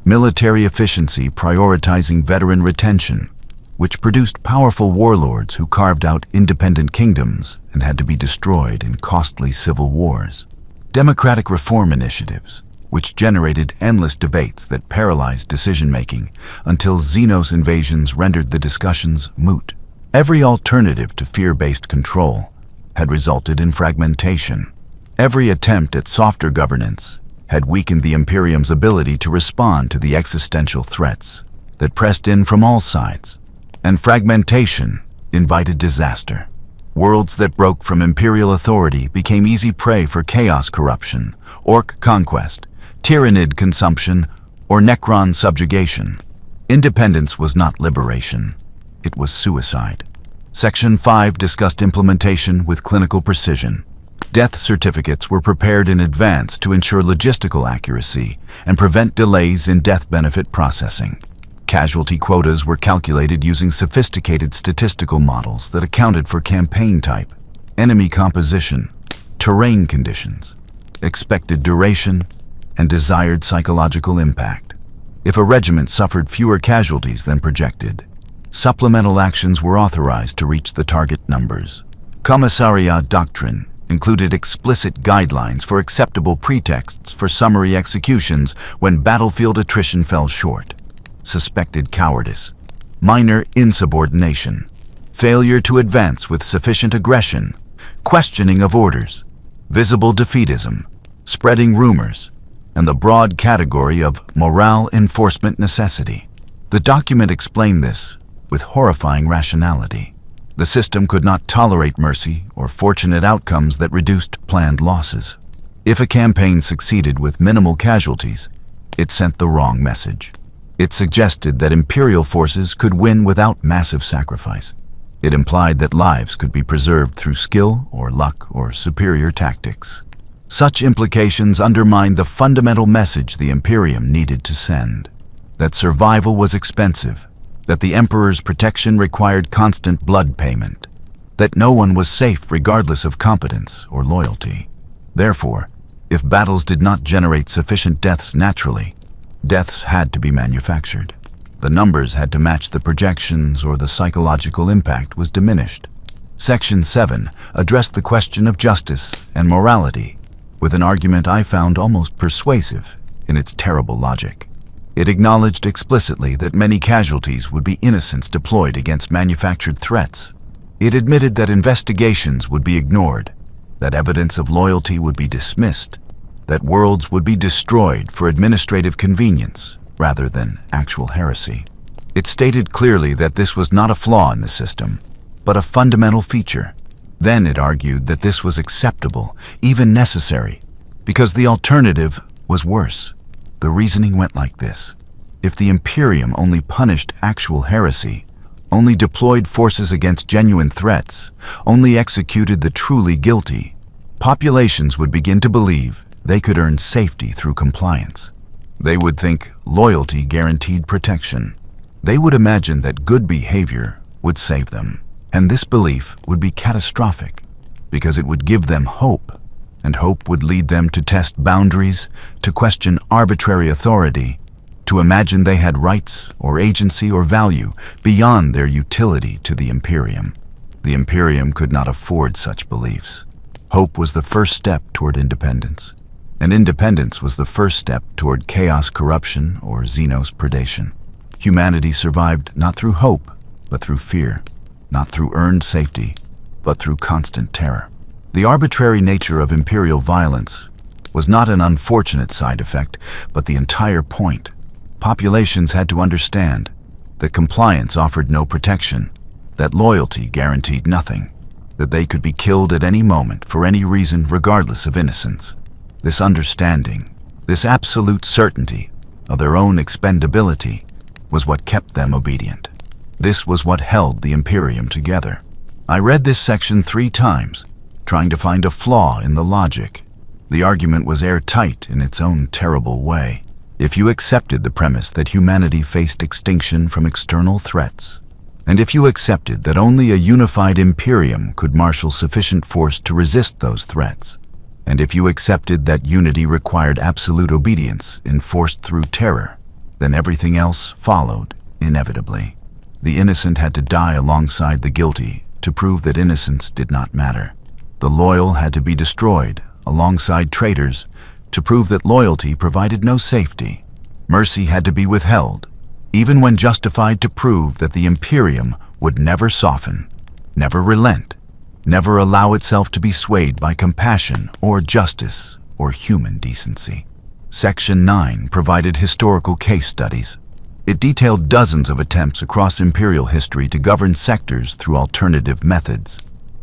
Military efficiency prioritizing veteran retention, which produced powerful warlords who carved out independent kingdoms and had to be destroyed in costly civil wars. Democratic reform initiatives, which generated endless debates that paralyzed decision-making until Xenos invasions rendered the discussions moot. Every alternative to fear-based control had resulted in fragmentation. Every attempt at softer governance had weakened the Imperium's ability to respond to the existential threats that pressed in from all sides, and fragmentation invited disaster. Worlds that broke from imperial authority became easy prey for chaos corruption, orc conquest, tyrannid consumption, or Necron subjugation. Independence was not liberation. It was suicide. Section 5 discussed implementation with clinical precision. Death certificates were prepared in advance to ensure logistical accuracy and prevent delays in death benefit processing. Casualty quotas were calculated using sophisticated statistical models that accounted for campaign type, enemy composition, terrain conditions, expected duration, and desired psychological impact. If a regiment suffered fewer casualties than projected, supplemental actions were authorized to reach the target numbers. Commissariat doctrine included explicit guidelines for acceptable pretexts for summary executions when battlefield attrition fell short. Suspected cowardice, minor insubordination, failure to advance with sufficient aggression, questioning of orders, visible defeatism, spreading rumors, and the broad category of morale enforcement necessity. The document explained this with horrifying rationality. The system could not tolerate mercy or fortunate outcomes that reduced planned losses. If a campaign succeeded with minimal casualties, it sent the wrong message. It suggested that Imperial forces could win without massive sacrifice. It implied that lives could be preserved through skill or luck or superior tactics. Such implications undermined the fundamental message the Imperium needed to send: that survival was expensive, that the Emperor's protection required constant blood payment, that no one was safe regardless of competence or loyalty. Therefore, if battles did not generate sufficient deaths naturally, deaths had to be manufactured. The numbers had to match the projections or the psychological impact was diminished. Section 7 addressed the question of justice and morality with an argument I found almost persuasive in its terrible logic. It acknowledged explicitly that many casualties would be innocents deployed against manufactured threats. It admitted that investigations would be ignored, that evidence of loyalty would be dismissed, that worlds would be destroyed for administrative convenience rather than actual heresy. It stated clearly that this was not a flaw in the system, but a fundamental feature. Then it argued that this was acceptable, even necessary, because the alternative was worse. The reasoning went like this. If the Imperium only punished actual heresy, only deployed forces against genuine threats, only executed the truly guilty, populations would begin to believe they could earn safety through compliance. They would think loyalty guaranteed protection. They would imagine that good behavior would save them. And this belief would be catastrophic because it would give them hope, and hope would lead them to test boundaries, to question arbitrary authority, to imagine they had rights or agency or value beyond their utility to the Imperium. The Imperium could not afford such beliefs. Hope was the first step toward independence, and independence was the first step toward chaos, corruption, or Xenos predation. Humanity survived not through hope, but through fear. Not through earned safety, but through constant terror. The arbitrary nature of imperial violence was not an unfortunate side effect, but the entire point. Populations had to understand that compliance offered no protection, that loyalty guaranteed nothing, that they could be killed at any moment for any reason regardless of innocence. This understanding, this absolute certainty of their own expendability, was what kept them obedient. This was what held the Imperium together. I read this section 3 times, trying to find a flaw in the logic. The argument was airtight in its own terrible way. If you accepted the premise that humanity faced extinction from external threats, and if you accepted that only a unified Imperium could marshal sufficient force to resist those threats, and if you accepted that unity required absolute obedience enforced through terror, then everything else followed inevitably. The innocent had to die alongside the guilty to prove that innocence did not matter. The loyal had to be destroyed alongside traitors to prove that loyalty provided no safety. Mercy had to be withheld, even when justified, to prove that the Imperium would never soften, never relent, never allow itself to be swayed by compassion or justice or human decency. Section 9 provided historical case studies. It detailed dozens of attempts across imperial history to govern sectors through alternative methods.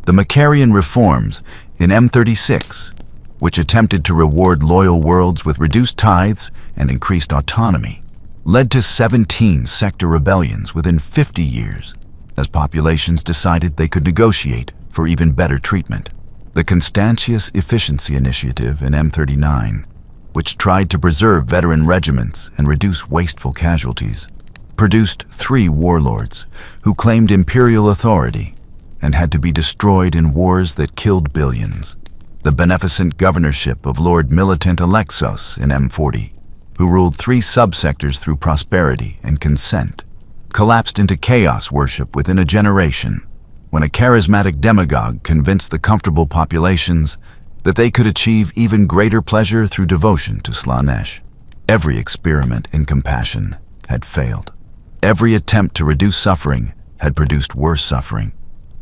The Macarian reforms in M36, which attempted to reward loyal worlds with reduced tithes and increased autonomy, led to 17 sector rebellions within 50 years, as populations decided they could negotiate for even better treatment. The Constantius Efficiency Initiative in M39, which tried to preserve veteran regiments and reduce wasteful casualties, produced 3 warlords who claimed imperial authority and had to be destroyed in wars that killed billions. The beneficent governorship of Lord Militant Alexos in M40, who ruled 3 subsectors through prosperity and consent, collapsed into chaos worship within a generation when a charismatic demagogue convinced the comfortable populations that they could achieve even greater pleasure through devotion to Slanesh. Every experiment in compassion had failed. Every attempt to reduce suffering had produced worse suffering.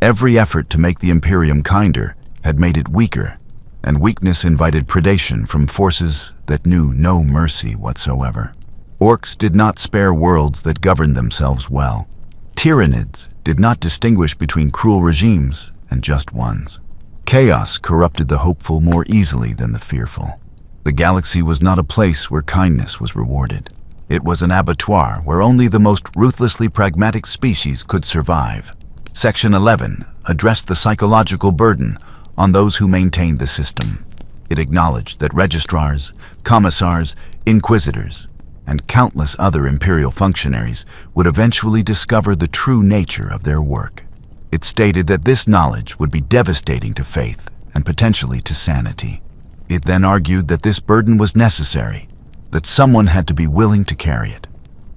Every effort to make the Imperium kinder had made it weaker, and weakness invited predation from forces that knew no mercy whatsoever. Orcs did not spare worlds that governed themselves well. Tyranids did not distinguish between cruel regimes and just ones. Chaos corrupted the hopeful more easily than the fearful. The galaxy was not a place where kindness was rewarded. It was an abattoir where only the most ruthlessly pragmatic species could survive. Section 11 addressed the psychological burden on those who maintained the system. It acknowledged that registrars, commissars, inquisitors, and countless other imperial functionaries would eventually discover the true nature of their work. It stated that this knowledge would be devastating to faith and potentially to sanity. It then argued that this burden was necessary, that someone had to be willing to carry it,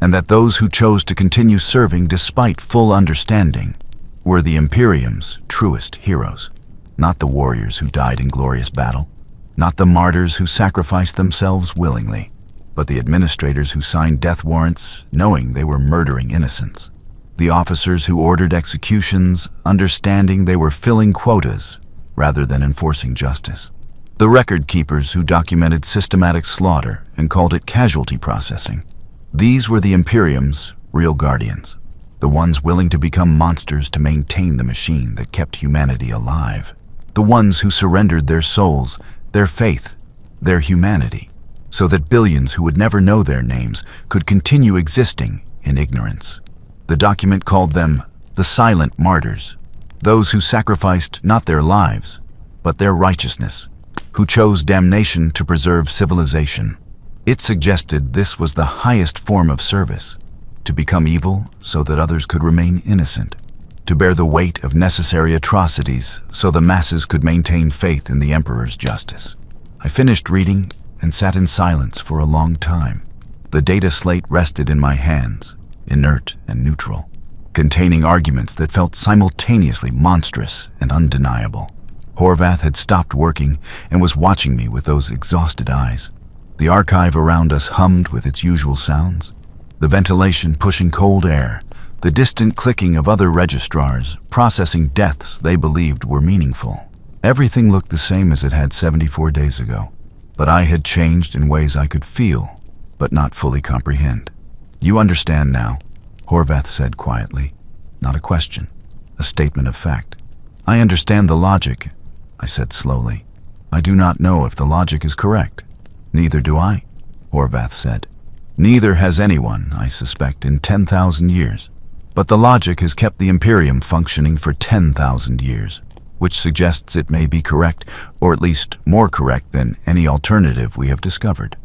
and that those who chose to continue serving despite full understanding were the Imperium's truest heroes, not the warriors who died in glorious battle, not the martyrs who sacrificed themselves willingly, but the administrators who signed death warrants knowing they were murdering innocents. The officers who ordered executions understanding they were filling quotas rather than enforcing justice. The record keepers who documented systematic slaughter and called it casualty processing. These were the Imperium's real guardians, the ones willing to become monsters to maintain the machine that kept humanity alive, the ones who surrendered their souls, their faith, their humanity, so that billions who would never know their names could continue existing in ignorance. The document called them the silent martyrs, those who sacrificed not their lives, but their righteousness, who chose damnation to preserve civilization. It suggested this was the highest form of service, to become evil so that others could remain innocent, to bear the weight of necessary atrocities so the masses could maintain faith in the Emperor's justice. I finished reading and sat in silence for a long time. The data slate rested in my hands, inert and neutral, containing arguments that felt simultaneously monstrous and undeniable. Horvath had stopped working and was watching me with those exhausted eyes. The archive around us hummed with its usual sounds, the ventilation pushing cold air, the distant clicking of other registrars processing deaths they believed were meaningful. Everything looked the same as it had 74 days ago, but I had changed in ways I could feel, but not fully comprehend. "You understand now," Horvath said quietly. Not a question, a statement of fact. "I understand the logic," I said slowly. "I do not know if the logic is correct." "Neither do I," Horvath said. "Neither has anyone, I suspect, in 10,000 years. But the logic has kept the Imperium functioning for 10,000 years, which suggests it may be correct, or at least more correct than any alternative we have discovered."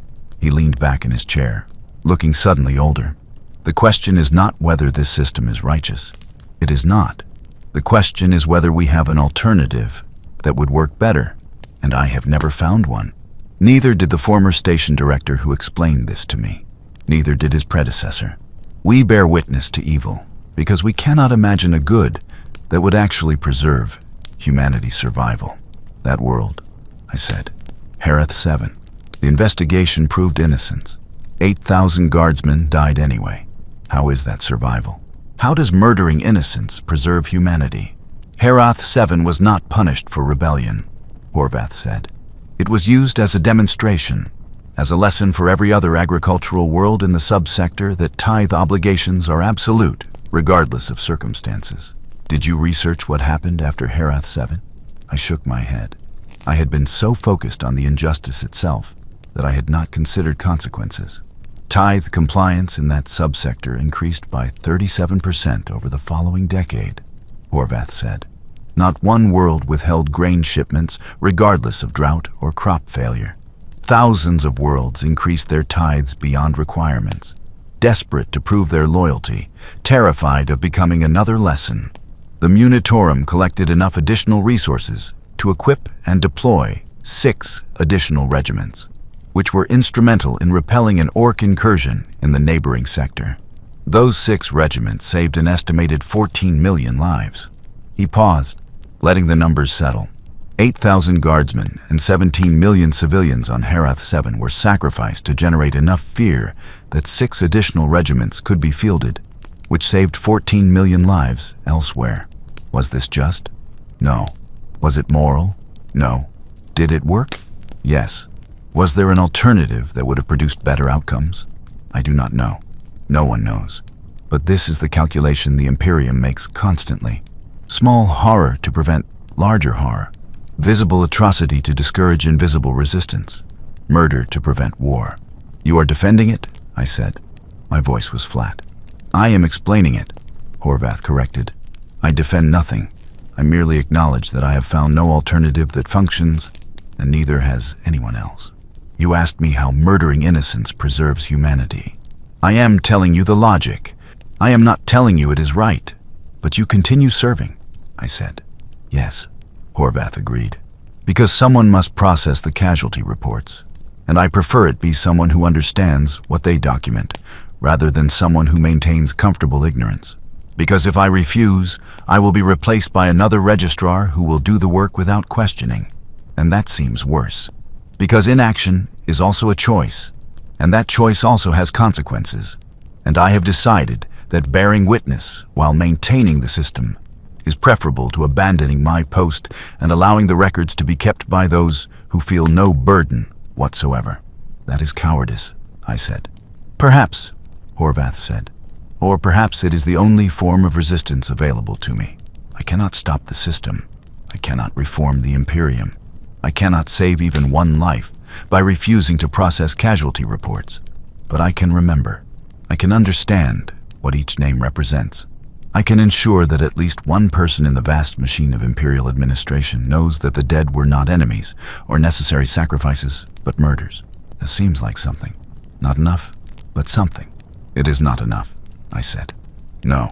He leaned back in his chair, looking suddenly older. "The question is not whether this system is righteous. It is not. The question is whether we have an alternative that would work better, and I have never found one. Neither did the former station director who explained this to me. Neither did his predecessor. We bear witness to evil because we cannot imagine a good that would actually preserve humanity's survival." "That world," I said. "Herath 7. The investigation proved innocence. 8,000 guardsmen died anyway. How is that survival? How does murdering innocents preserve humanity?" "Herath 7 was not punished for rebellion," Horvath said. "It was used as a demonstration, as a lesson for every other agricultural world in the subsector that tithe obligations are absolute, regardless of circumstances." "Did you research what happened after Herath 7? I shook my head. I had been so focused on the injustice itself that I had not considered consequences. Tithe compliance in that subsector increased by 37% over the following decade, Horvath said. Not one world withheld grain shipments regardless of drought or crop failure. Thousands of worlds increased their tithes beyond requirements, desperate to prove their loyalty, terrified of becoming another lesson. The Munitorum collected enough additional resources to equip and deploy 6 additional regiments, which were instrumental in repelling an orc incursion in the neighboring sector. Those 6 regiments saved an estimated 14 million lives. He paused, letting the numbers settle. 8,000 guardsmen and 17 million civilians on Herath 7 were sacrificed to generate enough fear that 6 additional regiments could be fielded, which saved 14 million lives elsewhere. Was this just? No. Was it moral? No. Did it work? Yes. Was there an alternative that would have produced better outcomes? I do not know. No one knows. But this is the calculation the Imperium makes constantly. Small horror to prevent larger horror. Visible atrocity to discourage invisible resistance. Murder to prevent war. You are defending it? I said. My voice was flat. I am explaining it, Horvath corrected. I defend nothing. I merely acknowledge that I have found no alternative that functions, and neither has anyone else. You asked me how murdering innocents preserves humanity. I am telling you the logic. I am not telling you it is right, but you continue serving, I said. Yes, Horvath agreed. Because someone must process the casualty reports, and I prefer it be someone who understands what they document, rather than someone who maintains comfortable ignorance. Because if I refuse, I will be replaced by another registrar who will do the work without questioning, and that seems worse. Because inaction is also a choice, And that choice also has consequences. And I have decided that bearing witness while maintaining the system is preferable to abandoning my post and allowing the records to be kept by those who feel no burden whatsoever. That is cowardice, I said. Perhaps, Horvath said. Or perhaps it is the only form of resistance available to me. I cannot stop the system. I cannot reform the Imperium. I cannot save even one life by refusing to process casualty reports. But I can remember. I can understand what each name represents. I can ensure that at least one person in the vast machine of Imperial administration knows that the dead were not enemies or necessary sacrifices, but murders. That seems like something. Not enough, but something. It is not enough, I said. No,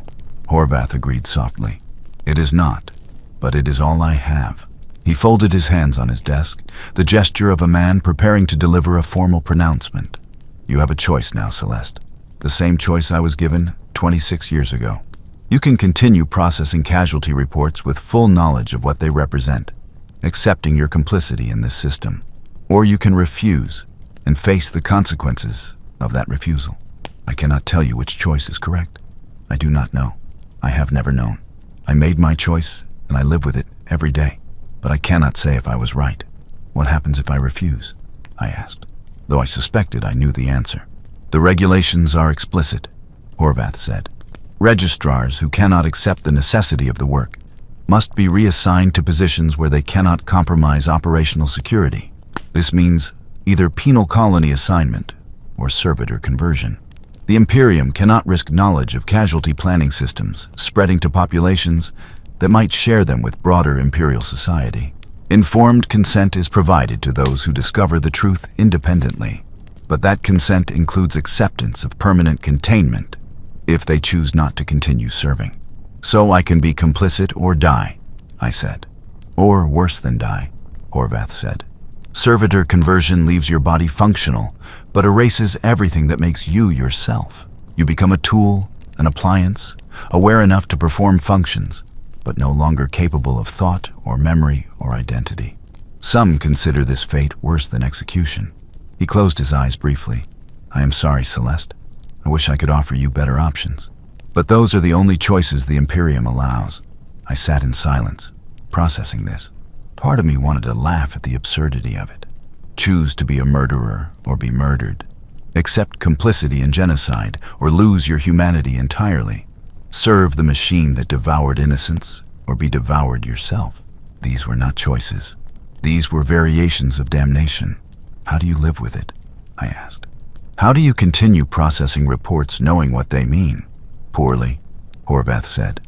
Horvath agreed softly. It is not, but it is all I have. He folded his hands on his desk, the gesture of a man preparing to deliver a formal pronouncement. You have a choice now, Celeste. The same choice I was given 26 years ago. You can continue processing casualty reports with full knowledge of what they represent, accepting your complicity in this system. Or you can refuse and face the consequences of that refusal. I cannot tell you which choice is correct. I do not know. I have never known. I made my choice, and I live with it every day. But I cannot say if I was right. What happens if I refuse? I asked, though I suspected I knew the answer. The regulations are explicit, Horvath said. Registrars who cannot accept the necessity of the work must be reassigned to positions where they cannot compromise operational security. This means either penal colony assignment or servitor conversion. The Imperium cannot risk knowledge of casualty planning systems spreading to populations that might share them with broader Imperial society. Informed consent is provided to those who discover the truth independently, but that consent includes acceptance of permanent containment if they choose not to continue serving. So I can be complicit or die, I said. Or worse than die, Horvath said. Servitor conversion leaves your body functional, but erases everything that makes you yourself. You become a tool, an appliance, aware enough to perform functions, but no longer capable of thought or memory or identity. Some consider this fate worse than execution. He closed his eyes briefly. I am sorry, Celeste. I wish I could offer you better options. But those are the only choices the Imperium allows. I sat in silence, processing this. Part of me wanted to laugh at the absurdity of it. Choose to be a murderer or be murdered. Accept complicity in genocide or lose your humanity entirely. Serve the machine that devoured innocents or be devoured yourself. These were not choices. These were variations of damnation. How do you live with it? I asked. How do you continue processing reports knowing what they mean? Poorly, Horvath said.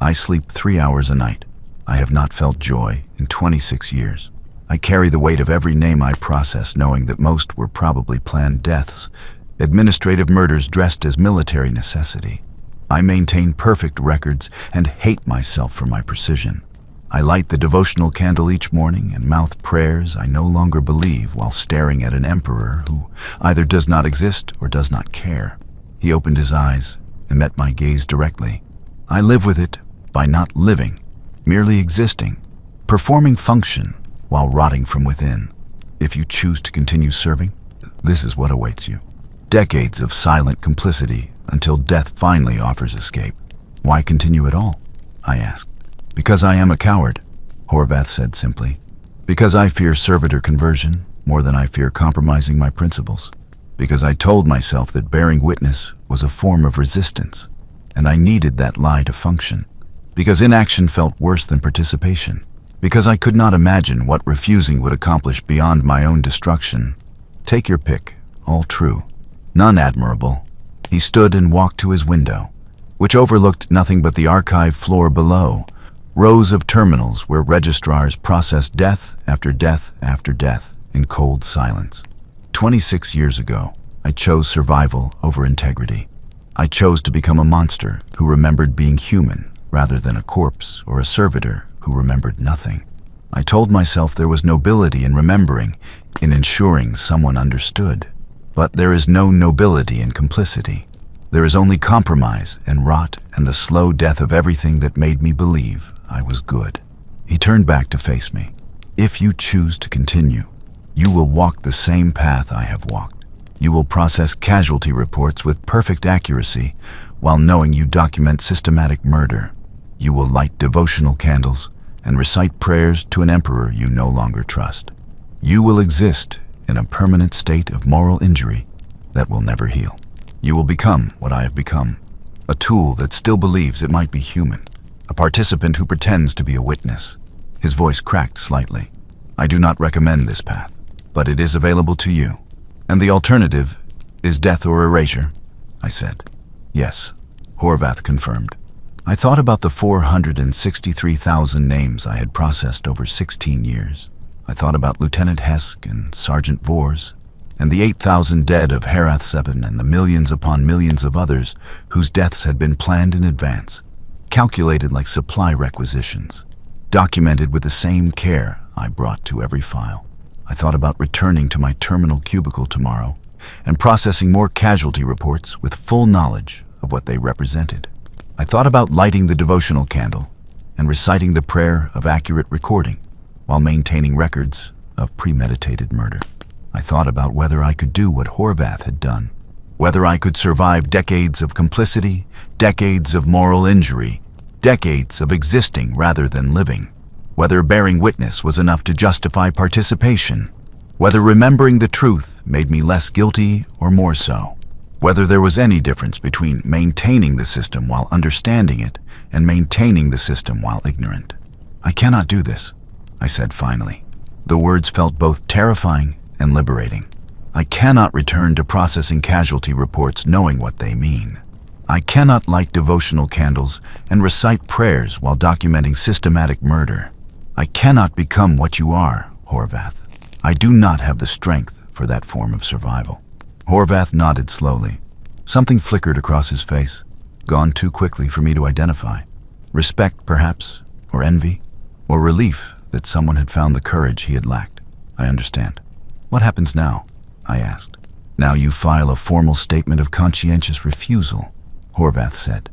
I sleep 3 hours a night. I have not felt joy in 26 years. I carry the weight of every name I process, knowing that most were probably planned deaths, administrative murders dressed as military necessity. I maintain perfect records and hate myself for my precision. I light the devotional candle each morning and mouth prayers I no longer believe while staring at an emperor who either does not exist or does not care. He opened his eyes and met my gaze directly. I live with it by not living, merely existing, performing function while rotting from within. If you choose to continue serving, this is what awaits you. Decades of silent complicity until death finally offers escape. Why continue at all? I asked. Because I am a coward, Horvath said simply. Because I fear servitor conversion more than I fear compromising my principles. Because I told myself that bearing witness was a form of resistance, and I needed that lie to function. Because inaction felt worse than participation. Because I could not imagine what refusing would accomplish beyond my own destruction. Take your pick, all true. None admirable. He stood and walked to his window, which overlooked nothing but the archive floor below, rows of terminals where registrars processed death after death after death in cold silence. 26 years ago, I chose survival over integrity. I chose to become a monster who remembered being human rather than a corpse or a servitor who remembered nothing. I told myself there was nobility in remembering, in ensuring someone understood. But there is no nobility in complicity. There is only compromise and rot and the slow death of everything that made me believe I was good. He turned back to face me. If you choose to continue, you will walk the same path I have walked. You will process casualty reports with perfect accuracy while knowing you document systematic murder. You will light devotional candles and recite prayers to an emperor you no longer trust. You will exist in a permanent state of moral injury that will never heal. You will become what I have become, a tool that still believes it might be human, a participant who pretends to be a witness. His voice cracked slightly. I do not recommend this path, but it is available to you. And the alternative is death or erasure, I said. Yes, Horvath confirmed. I thought about the 463,000 names I had processed over 16 years. I thought about Lieutenant Hesk and Sergeant Vors, and the 8,000 dead of Herath 7 and the millions upon millions of others whose deaths had been planned in advance, calculated like supply requisitions, documented with the same care I brought to every file. I thought about returning to my terminal cubicle tomorrow and processing more casualty reports with full knowledge of what they represented. I thought about lighting the devotional candle and reciting the prayer of accurate recording while maintaining records of premeditated murder. I thought about whether I could do what Horvath had done, whether I could survive decades of complicity, decades of moral injury, decades of existing rather than living, whether bearing witness was enough to justify participation, whether remembering the truth made me less guilty or more so, whether there was any difference between maintaining the system while understanding it and maintaining the system while ignorant. I cannot do this, I said finally. The words felt both terrifying and liberating. I cannot return to processing casualty reports knowing what they mean. I cannot light devotional candles and recite prayers while documenting systematic murder. I cannot become what you are, Horvath. I do not have the strength for that form of survival. Horvath nodded slowly. Something flickered across his face, gone too quickly for me to identify. Respect, perhaps, or envy, or relief that someone had found the courage he had lacked. I understand. What happens now? I asked. Now you file a formal statement of conscientious refusal, Horvath said.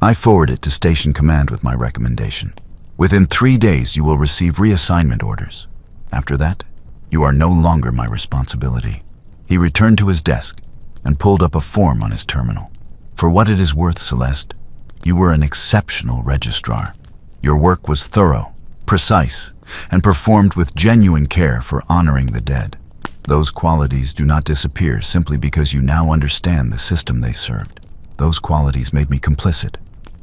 I forward it to Station Command with my recommendation. Within 3 days you will receive reassignment orders. After that, you are no longer my responsibility. He returned to his desk and pulled up a form on his terminal. For what it is worth, Celeste, you were an exceptional registrar. Your work was thorough, precise, and performed with genuine care for honoring the dead. Those qualities do not disappear simply because you now understand the system they served. Those qualities made me complicit,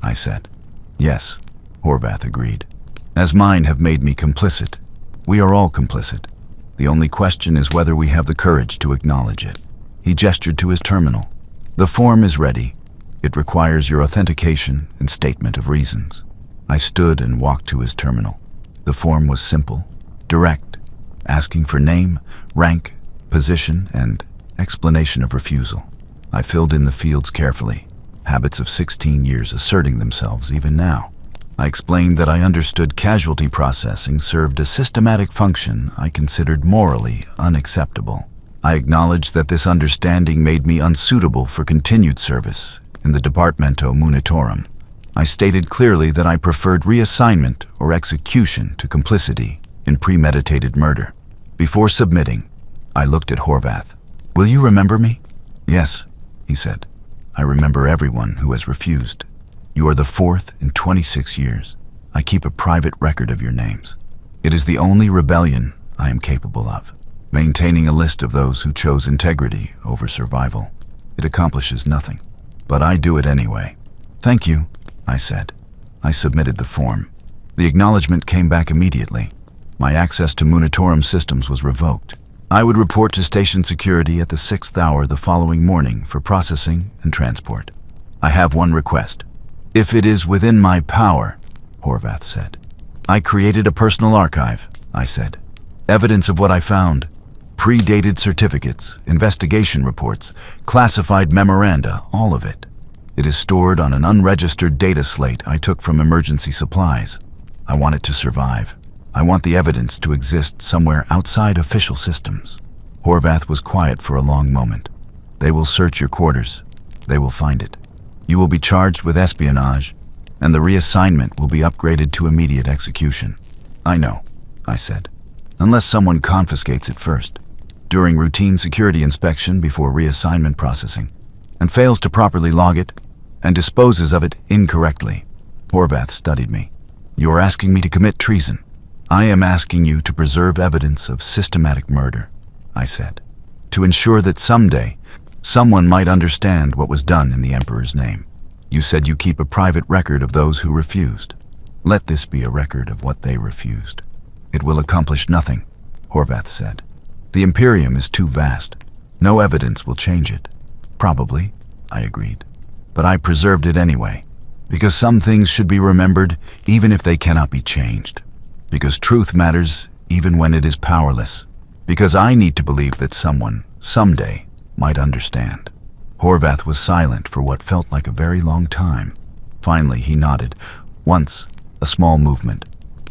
I said. Yes, Horvath agreed. As mine have made me complicit, we are all complicit. The only question is whether we have the courage to acknowledge it. He gestured to his terminal. The form is ready. It requires your authentication and statement of reasons. I stood and walked to his terminal. The form was simple, direct, asking for name, rank, position, and explanation of refusal. I filled in the fields carefully, habits of 16 years asserting themselves even now. I explained that I understood casualty processing served a systematic function I considered morally unacceptable. I acknowledged that this understanding made me unsuitable for continued service in the Departamento Munitorum. I stated clearly that I preferred reassignment or execution to complicity in premeditated murder. Before submitting, I looked at Horvath. Will you remember me? Yes, he said. I remember everyone who has refused. You are the 4th in 26 years. I keep a private record of your names. It is the only rebellion I am capable of. Maintaining a list of those who chose integrity over survival. It accomplishes nothing. But I do it anyway. Thank you, I said. I submitted the form. The acknowledgement came back immediately. My access to Munitorum systems was revoked. I would report to station security at the 6th hour the following morning for processing and transport. I have one request. If it is within my power, Horvath said. I created a personal archive, I said. Evidence of what I found. Predated certificates, investigation reports, classified memoranda, all of it. It is stored on an unregistered data slate I took from emergency supplies. I want it to survive. I want the evidence to exist somewhere outside official systems. Horvath was quiet for a long moment. They will search your quarters. They will find it. You will be charged with espionage, and the reassignment will be upgraded to immediate execution. I know, I said. Unless someone confiscates it first. during routine security inspection before reassignment processing, and fails to properly log it and disposes of it incorrectly. Horvath studied me. You are asking me to commit treason. I am asking you to preserve evidence of systematic murder, I said, to ensure that someday someone might understand what was done in the Emperor's name. You said you keep a private record of those who refused. Let this be a record of what they refused. It will accomplish nothing, Horvath said. The Imperium is too vast. No evidence will change it. Probably, I agreed. But I preserved it anyway, because some things should be remembered even if they cannot be changed. Because truth matters even when it is powerless. Because I need to believe that someone, someday, might understand. Horvath was silent for what felt like a very long time. Finally, he nodded. Once, a small movement.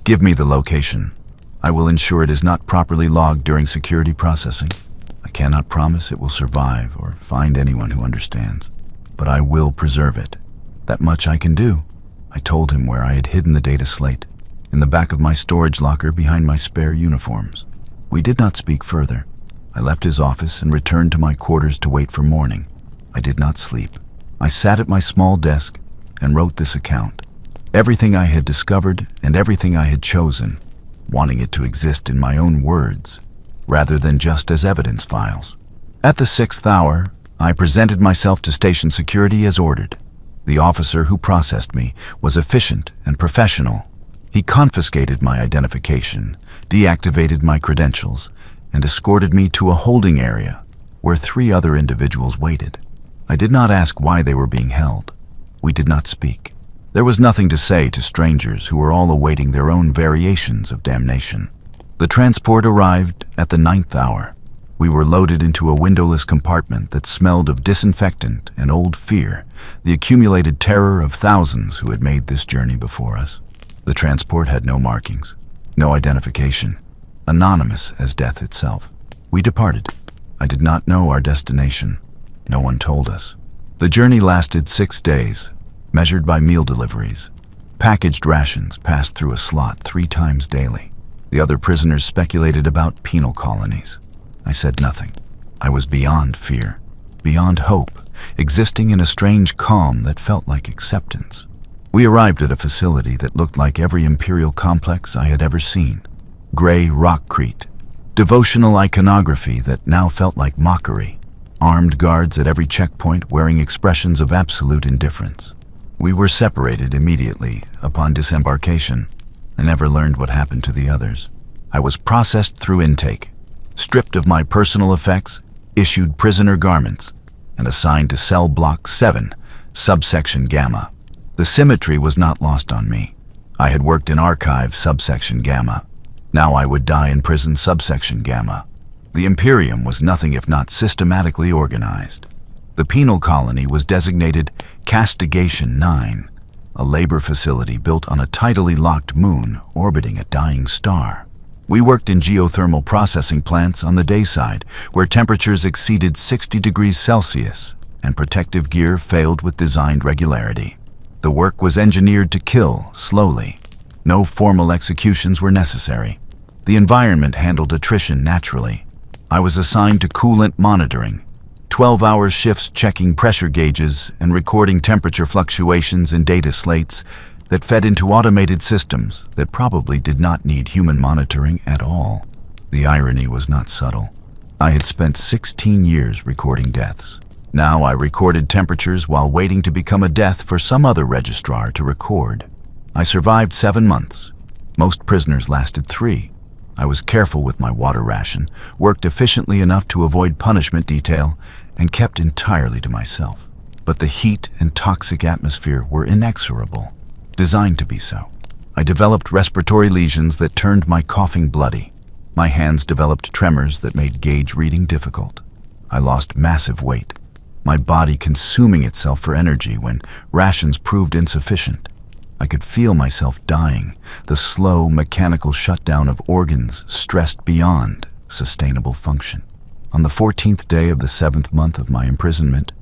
Give me the location. I will ensure it is not properly logged during security processing. I cannot promise it will survive or find anyone who understands, but I will preserve it. That much I can do. I told him where I had hidden the data slate, in the back of my storage locker behind my spare uniforms. We did not speak further. I left his office and returned to my quarters to wait for morning. I did not sleep. I sat at my small desk and wrote this account. Everything I had discovered and everything I had chosen, wanting it to exist in my own words, rather than just as evidence files. At the 6th hour, I presented myself to station security as ordered. The officer who processed me was efficient and professional. He confiscated my identification, deactivated my credentials, and escorted me to a holding area where 3 other individuals waited. I did not ask why they were being held. We did not speak. There was nothing to say to strangers who were all awaiting their own variations of damnation. The transport arrived at the 9th hour. We were loaded into a windowless compartment that smelled of disinfectant and old fear, the accumulated terror of thousands who had made this journey before us. The transport had no markings, no identification, anonymous as death itself. We departed. I did not know our destination. No one told us. The journey lasted 6 days, measured by meal deliveries. Packaged rations passed through a slot 3 times daily. The other prisoners speculated about penal colonies. I said nothing. I was beyond fear, beyond hope, existing in a strange calm that felt like acceptance. We arrived at a facility that looked like every imperial complex I had ever seen. Gray rockcrete, devotional iconography that now felt like mockery, armed guards at every checkpoint wearing expressions of absolute indifference. We were separated immediately upon disembarkation. I never learned what happened to the others. I was processed through intake, stripped of my personal effects, issued prisoner garments, and assigned to cell block 7, subsection Gamma. The symmetry was not lost on me. I had worked in archive subsection Gamma. Now I would die in prison subsection Gamma. The Imperium was nothing if not systematically organized. The penal colony was designated Castigation 9, a labor facility built on a tidally locked moon orbiting a dying star. We worked in geothermal processing plants on the day side, where temperatures exceeded 60 degrees Celsius and protective gear failed with designed regularity. The work was engineered to kill slowly. No formal executions were necessary. The environment handled attrition naturally. I was assigned to coolant monitoring, 12-hour shifts checking pressure gauges and recording temperature fluctuations in data slates that fed into automated systems that probably did not need human monitoring at all. The irony was not subtle. I had spent 16 years recording deaths. Now I recorded temperatures while waiting to become a death for some other registrar to record. I survived 7 months. Most prisoners lasted 3. I was careful with my water ration, worked efficiently enough to avoid punishment detail, and kept entirely to myself. But the heat and toxic atmosphere were inexorable, designed to be so. I developed respiratory lesions that turned my coughing bloody. My hands developed tremors that made gauge reading difficult. I lost massive weight, my body consuming itself for energy when rations proved insufficient. I could feel myself dying, the slow mechanical shutdown of organs stressed beyond sustainable function. On the 14th day of the 7th month of my imprisonment,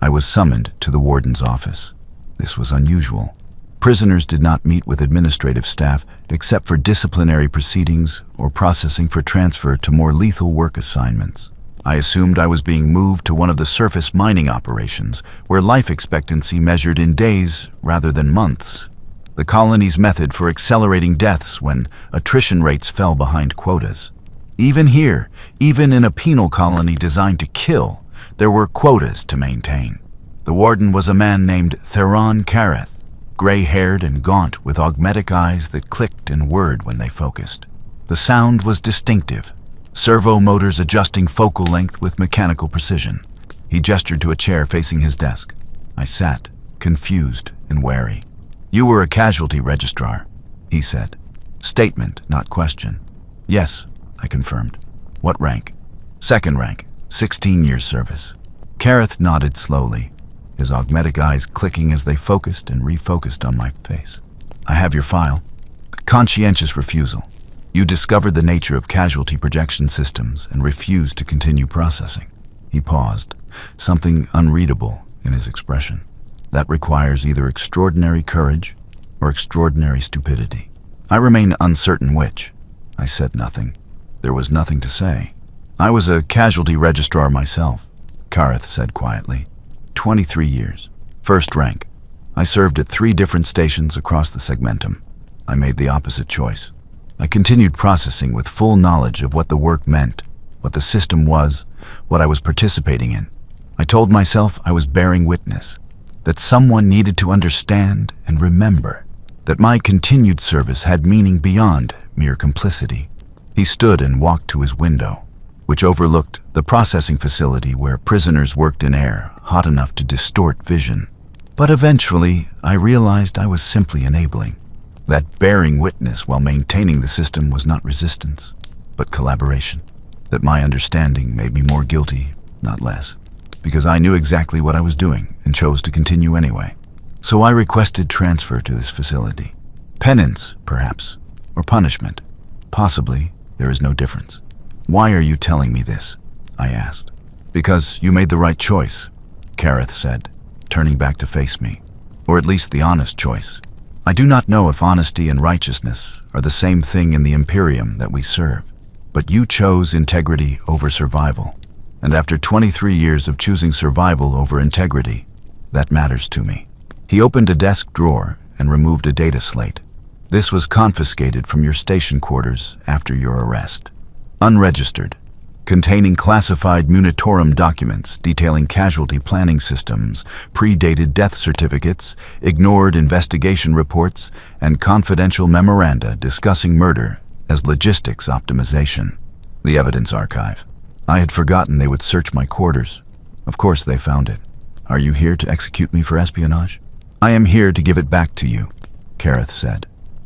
I was summoned to the warden's office. This was unusual. Prisoners did not meet with administrative staff except for disciplinary proceedings or processing for transfer to more lethal work assignments. I assumed I was being moved to one of the surface mining operations, where life expectancy measured in days rather than months. The colony's method for accelerating deaths when attrition rates fell behind quotas. Even here, even in a penal colony designed to kill, there were quotas to maintain. The warden was a man named Theron Kareth, gray-haired and gaunt with augmetic eyes that clicked and whirred when they focused. The sound was distinctive, servo motors adjusting focal length with mechanical precision. He gestured to a chair facing his desk. I sat, confused and wary. "You were a casualty registrar," he said. Statement, not question. "Yes," I confirmed. "What rank?" "Second rank, 16 years service." Kareth nodded slowly, his augmetic eyes clicking as they focused and refocused on my face. "I have your file." Conscientious refusal. "You discovered the nature of casualty projection systems and refused to continue processing." He paused, something unreadable in his expression. "That requires either extraordinary courage or extraordinary stupidity." I remain uncertain which. I said nothing. There was nothing to say. "I was a casualty registrar myself," Kareth said quietly. 23 years. First rank. I served at 3 different stations across the segmentum. I made the opposite choice. I continued processing with full knowledge of what the work meant, what the system was, what I was participating in. I told myself I was bearing witness, that someone needed to understand and remember, that my continued service had meaning beyond mere complicity. He stood and walked to his window, which overlooked the processing facility where prisoners worked in air hot enough to distort vision. But eventually, I realized I was simply enabling. That bearing witness while maintaining the system was not resistance, but collaboration. That my understanding made me more guilty, not less, because I knew exactly what I was doing and chose to continue anyway. So I requested transfer to this facility. Penance, perhaps, or punishment. Possibly, there is no difference. "Why are you telling me this?" I asked. "Because you made the right choice," Kareth said, turning back to face me. "Or at least the honest choice. I do not know if honesty and righteousness are the same thing in the Imperium that we serve, but you chose integrity over survival. And after 23 years of choosing survival over integrity, that matters to me." He opened a desk drawer and removed a data slate. "This was confiscated from your station quarters after your arrest. Unregistered, containing classified Munitorum documents detailing casualty planning systems, predated death certificates, ignored investigation reports, and confidential memoranda discussing murder as logistics optimization." The evidence archive. I had forgotten they would search my quarters. Of course they found it. "Are you here to execute me for espionage?" "I am here to give it back to you," Kareth said.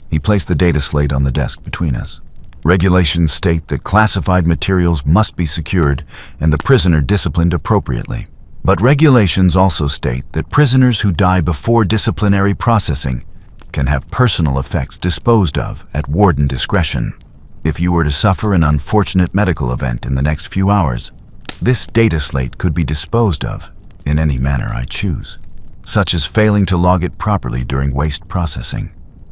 He placed the data slate on the desk between us. "Regulations state that classified materials must be secured and the prisoner disciplined appropriately. But regulations also state that prisoners who die before disciplinary processing can have personal effects disposed of at warden discretion. If you were to suffer an unfortunate medical event in the next few hours, this data slate could be disposed of in any manner I choose, such as failing to log it properly during waste processing,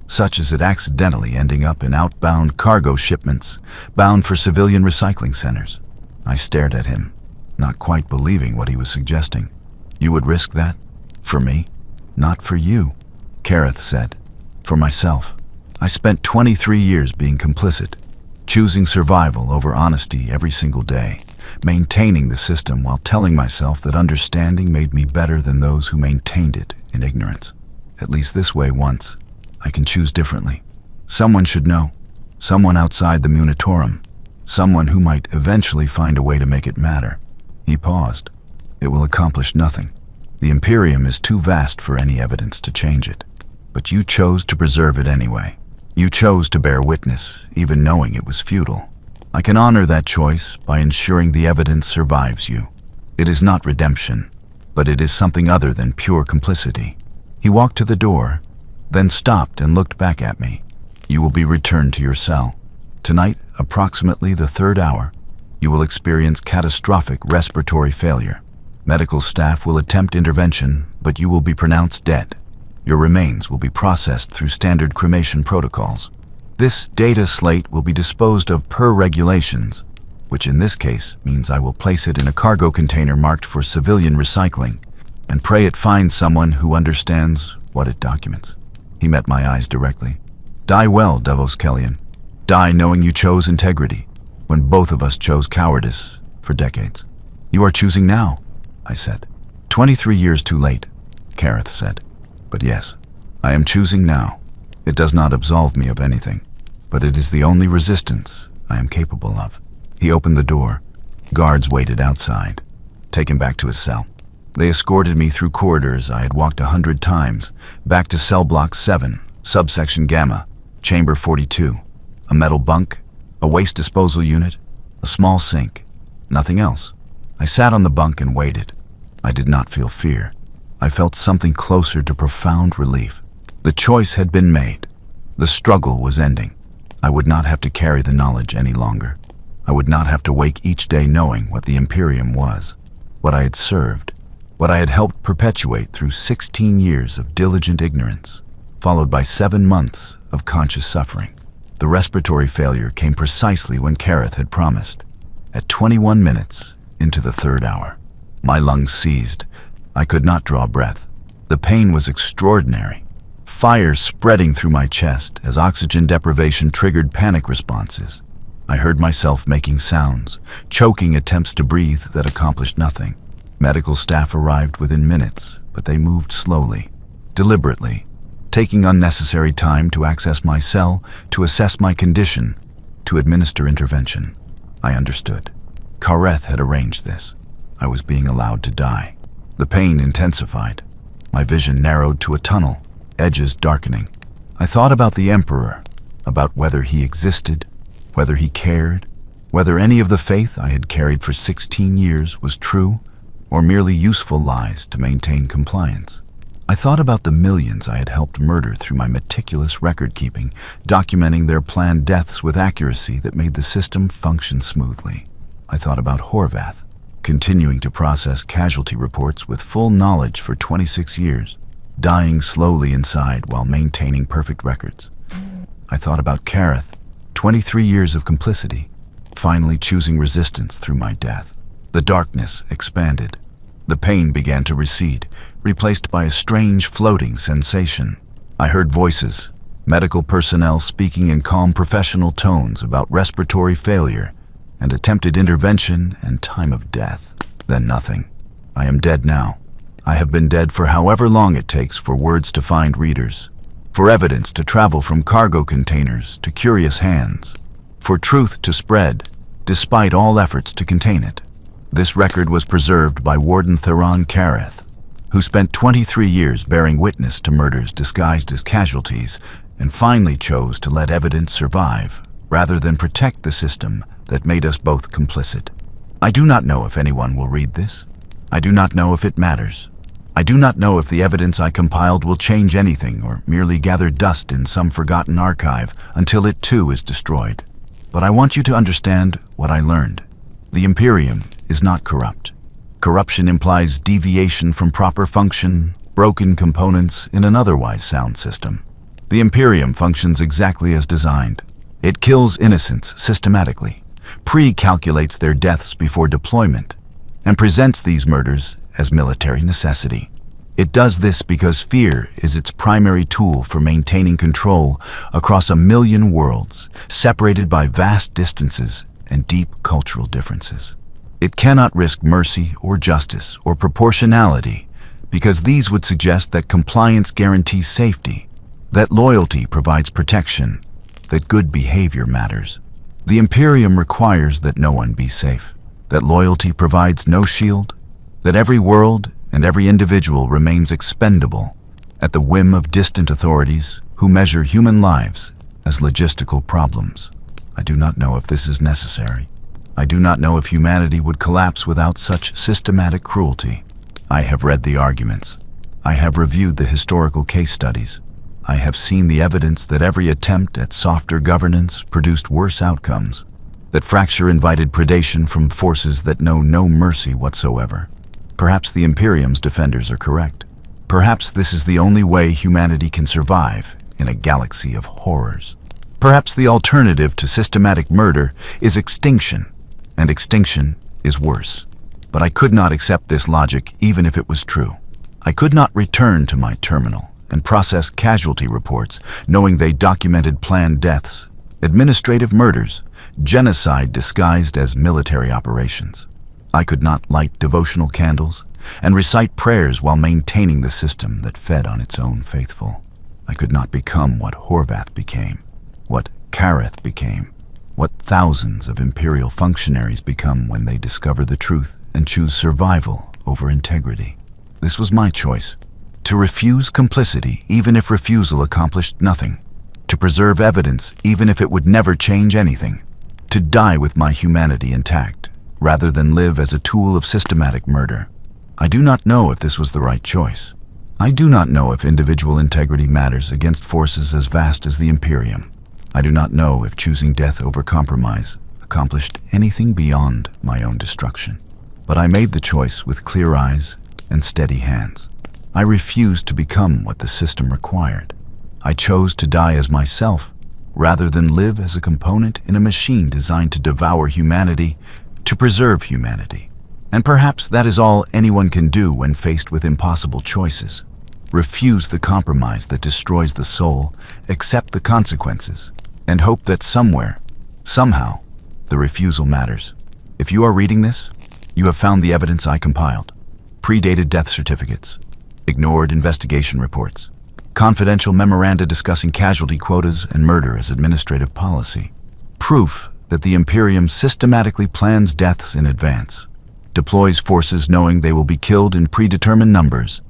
such as it accidentally ending up in outbound cargo shipments bound for civilian recycling centers." I stared at him, not quite believing what he was suggesting. "You would risk that? For me?" "Not for you," Kareth said. "For myself. I spent 23 years being complicit, choosing survival over honesty every single day, maintaining the system while telling myself that understanding made me better than those who maintained it in ignorance. At least this way once. I can choose differently. Someone should know. Someone outside the Munitorum. Someone who might eventually find a way to make it matter." He paused. "It will accomplish nothing. The Imperium is too vast for any evidence to change it. But you chose to preserve it anyway. You chose to bear witness, even knowing it was futile. I can honor that choice by ensuring the evidence survives you. It is not redemption, but it is something other than pure complicity." He walked to the door, then stopped and looked back at me. "You will be returned to your cell. Tonight, approximately the 3rd hour, you will experience catastrophic respiratory failure. Medical staff will attempt intervention, but you will be pronounced dead. Your remains will be processed through standard cremation protocols. This data slate will be disposed of per regulations, which in this case means I will place it in a cargo container marked for civilian recycling and pray it finds someone who understands what it documents. He met my eyes directly. Die well, Davos Kellian. Die knowing you chose integrity, when both of us chose cowardice for decades. You are choosing now, I said. 23 years too late, Kareth said. But yes, I am choosing now. It does not absolve me of anything, but it is the only resistance I am capable of. He opened the door. Guards waited outside. Take him back to his cell. They escorted me through corridors I had walked 100 times, back to cell block 7, subsection Gamma, chamber 42. A metal bunk, a waste disposal unit, a small sink. Nothing else. I sat on the bunk and waited. I did not feel fear. I felt something closer to profound relief. The choice had been made. The struggle was ending. I would not have to carry the knowledge any longer. I would not have to wake each day knowing what the Imperium was, what I had served, what I had helped perpetuate through 16 years of diligent ignorance, followed by 7 months of conscious suffering. The respiratory failure came precisely when Kareth had promised, at 21 minutes into the 3rd hour. My lungs seized. I could not draw breath. The pain was extraordinary. Fire spreading through my chest as oxygen deprivation triggered panic responses. I heard myself making sounds, choking attempts to breathe that accomplished nothing. Medical staff arrived within minutes, but they moved slowly, deliberately, taking unnecessary time to access my cell, to assess my condition, to administer intervention. I understood. Kareth had arranged this. I was being allowed to die. The pain intensified. My vision narrowed to a tunnel, edges darkening. I thought about the Emperor, about whether he existed, whether he cared, whether any of the faith I had carried for 16 years was true, or merely useful lies to maintain compliance. I thought about the millions I had helped murder through my meticulous record-keeping, documenting their planned deaths with accuracy that made the system function smoothly. I thought about Horvath, continuing to process casualty reports with full knowledge for 26 years, dying slowly inside while maintaining perfect records. I thought about Kareth, 23 years of complicity, finally choosing resistance through my death. The darkness expanded. The pain began to recede, replaced by a strange floating sensation. I heard voices, medical personnel speaking in calm professional tones about respiratory failure and attempted intervention and time of death. Then nothing. I am dead now. I have been dead for however long it takes for words to find readers, for evidence to travel from cargo containers to curious hands, for truth to spread, despite all efforts to contain it. This record was preserved by Warden Theron Kareth, who spent 23 years bearing witness to murders disguised as casualties and finally chose to let evidence survive rather than protect the system that made us both complicit. I do not know if anyone will read this. I do not know if it matters. I do not know if the evidence I compiled will change anything or merely gather dust in some forgotten archive until it too is destroyed. But I want you to understand what I learned. The Imperium is not corrupt. Corruption implies deviation from proper function, broken components in an otherwise sound system. The Imperium functions exactly as designed. It kills innocents systematically, pre-calculates their deaths before deployment, and presents these murders as military necessity. It does this because fear is its primary tool for maintaining control across 1 million worlds, separated by vast distances and deep cultural differences. It cannot risk mercy or justice or proportionality because these would suggest that compliance guarantees safety, that loyalty provides protection, that good behavior matters. The Imperium requires that no one be safe, that loyalty provides no shield, that every world and every individual remains expendable at the whim of distant authorities who measure human lives as logistical problems. I do not know if this is necessary. I do not know if humanity would collapse without such systematic cruelty. I have read the arguments. I have reviewed the historical case studies. I have seen the evidence that every attempt at softer governance produced worse outcomes, that fracture invited predation from forces that know no mercy whatsoever. Perhaps the Imperium's defenders are correct. Perhaps this is the only way humanity can survive in a galaxy of horrors. Perhaps the alternative to systematic murder is extinction, and extinction is worse. But I could not accept this logic even if it was true. I could not return to my terminal and process casualty reports knowing they documented planned deaths, administrative murders, genocide disguised as military operations. I could not light devotional candles and recite prayers while maintaining the system that fed on its own faithful. I could not become what Horvath became, what Kareth became, what thousands of Imperial functionaries become when they discover the truth and choose survival over integrity. This was my choice. To refuse complicity even if refusal accomplished nothing. To preserve evidence even if it would never change anything. To die with my humanity intact, rather than live as a tool of systematic murder. I do not know if this was the right choice. I do not know if individual integrity matters against forces as vast as the Imperium. I do not know if choosing death over compromise accomplished anything beyond my own destruction. But I made the choice with clear eyes and steady hands. I refused to become what the system required. I chose to die as myself, rather than live as a component in a machine designed to devour humanity, to preserve humanity. And perhaps that is all anyone can do when faced with impossible choices. Refuse the compromise that destroys the soul, accept the consequences, and hope that somewhere, somehow, the refusal matters. If you are reading this, you have found the evidence I compiled. Predated death certificates, ignored investigation reports, confidential memoranda discussing casualty quotas and murder as administrative policy, proof that the Imperium systematically plans deaths in advance, deploys forces knowing they will be killed in predetermined numbers,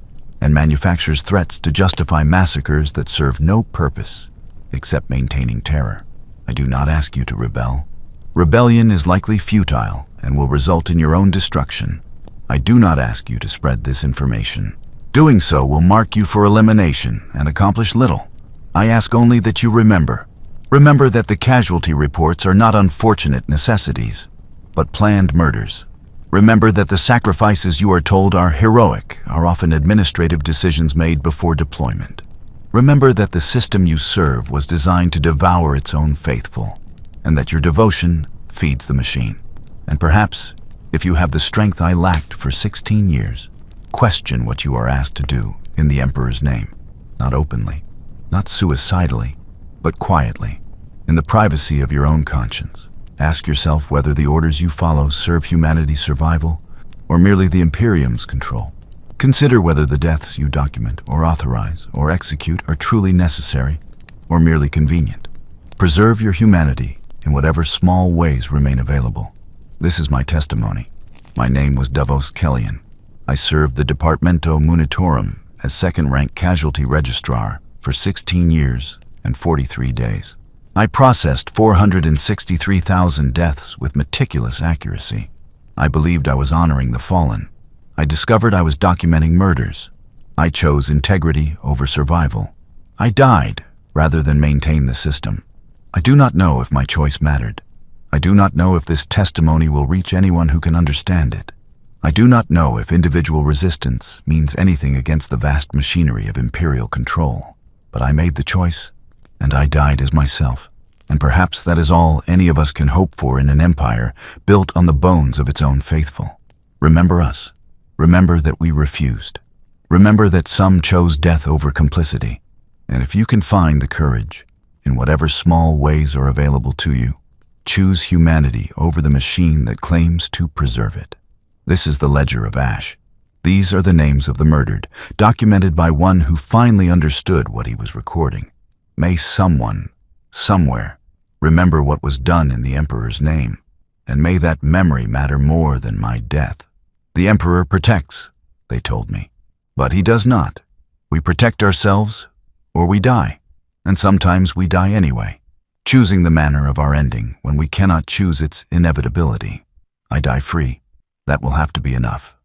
and manufactures threats to justify massacres that serve no purpose except maintaining terror. I do not ask you to rebel. Rebellion is likely futile and will result in your own destruction. I do not ask you to spread this information. Doing so will mark you for elimination and accomplish little. I ask only that you remember. Remember that the casualty reports are not unfortunate necessities, but planned murders. Remember that the sacrifices you are told are heroic are often administrative decisions made before deployment. Remember that the system you serve was designed to devour its own faithful, and that your devotion feeds the machine. And perhaps, if you have the strength I lacked for 16 years, question what you are asked to do in the Emperor's name, not openly, not suicidally, but quietly, in the privacy of your own conscience. Ask yourself whether the orders you follow serve humanity's survival or merely the Imperium's control. Consider whether the deaths you document or authorize or execute are truly necessary or merely convenient. Preserve your humanity in whatever small ways remain available. This is my testimony. My name was Davos Kellian. I served the Departamento Munitorum as Second Rank Casualty Registrar for 16 years and 43 days. I processed 463,000 deaths with meticulous accuracy. I believed I was honoring the fallen. I discovered I was documenting murders. I chose integrity over survival. I died rather than maintain the system. I do not know if my choice mattered. I do not know if this testimony will reach anyone who can understand it. I do not know if individual resistance means anything against the vast machinery of Imperial control. But I made the choice, and I died as myself. And perhaps that is all any of us can hope for in an empire built on the bones of its own faithful. Remember us. Remember that we refused. Remember that some chose death over complicity. And if you can find the courage, in whatever small ways are available to you, choose humanity over the machine that claims to preserve it. This is the ledger of Ash. These are the names of the murdered, documented by one who finally understood what he was recording. May someone, somewhere, remember what was done in the Emperor's name, and may that memory matter more than my death. The Emperor protects, they told me, but he does not. We protect ourselves, or we die, and sometimes we die anyway, choosing the manner of our ending when we cannot choose its inevitability. I die free. That will have to be enough.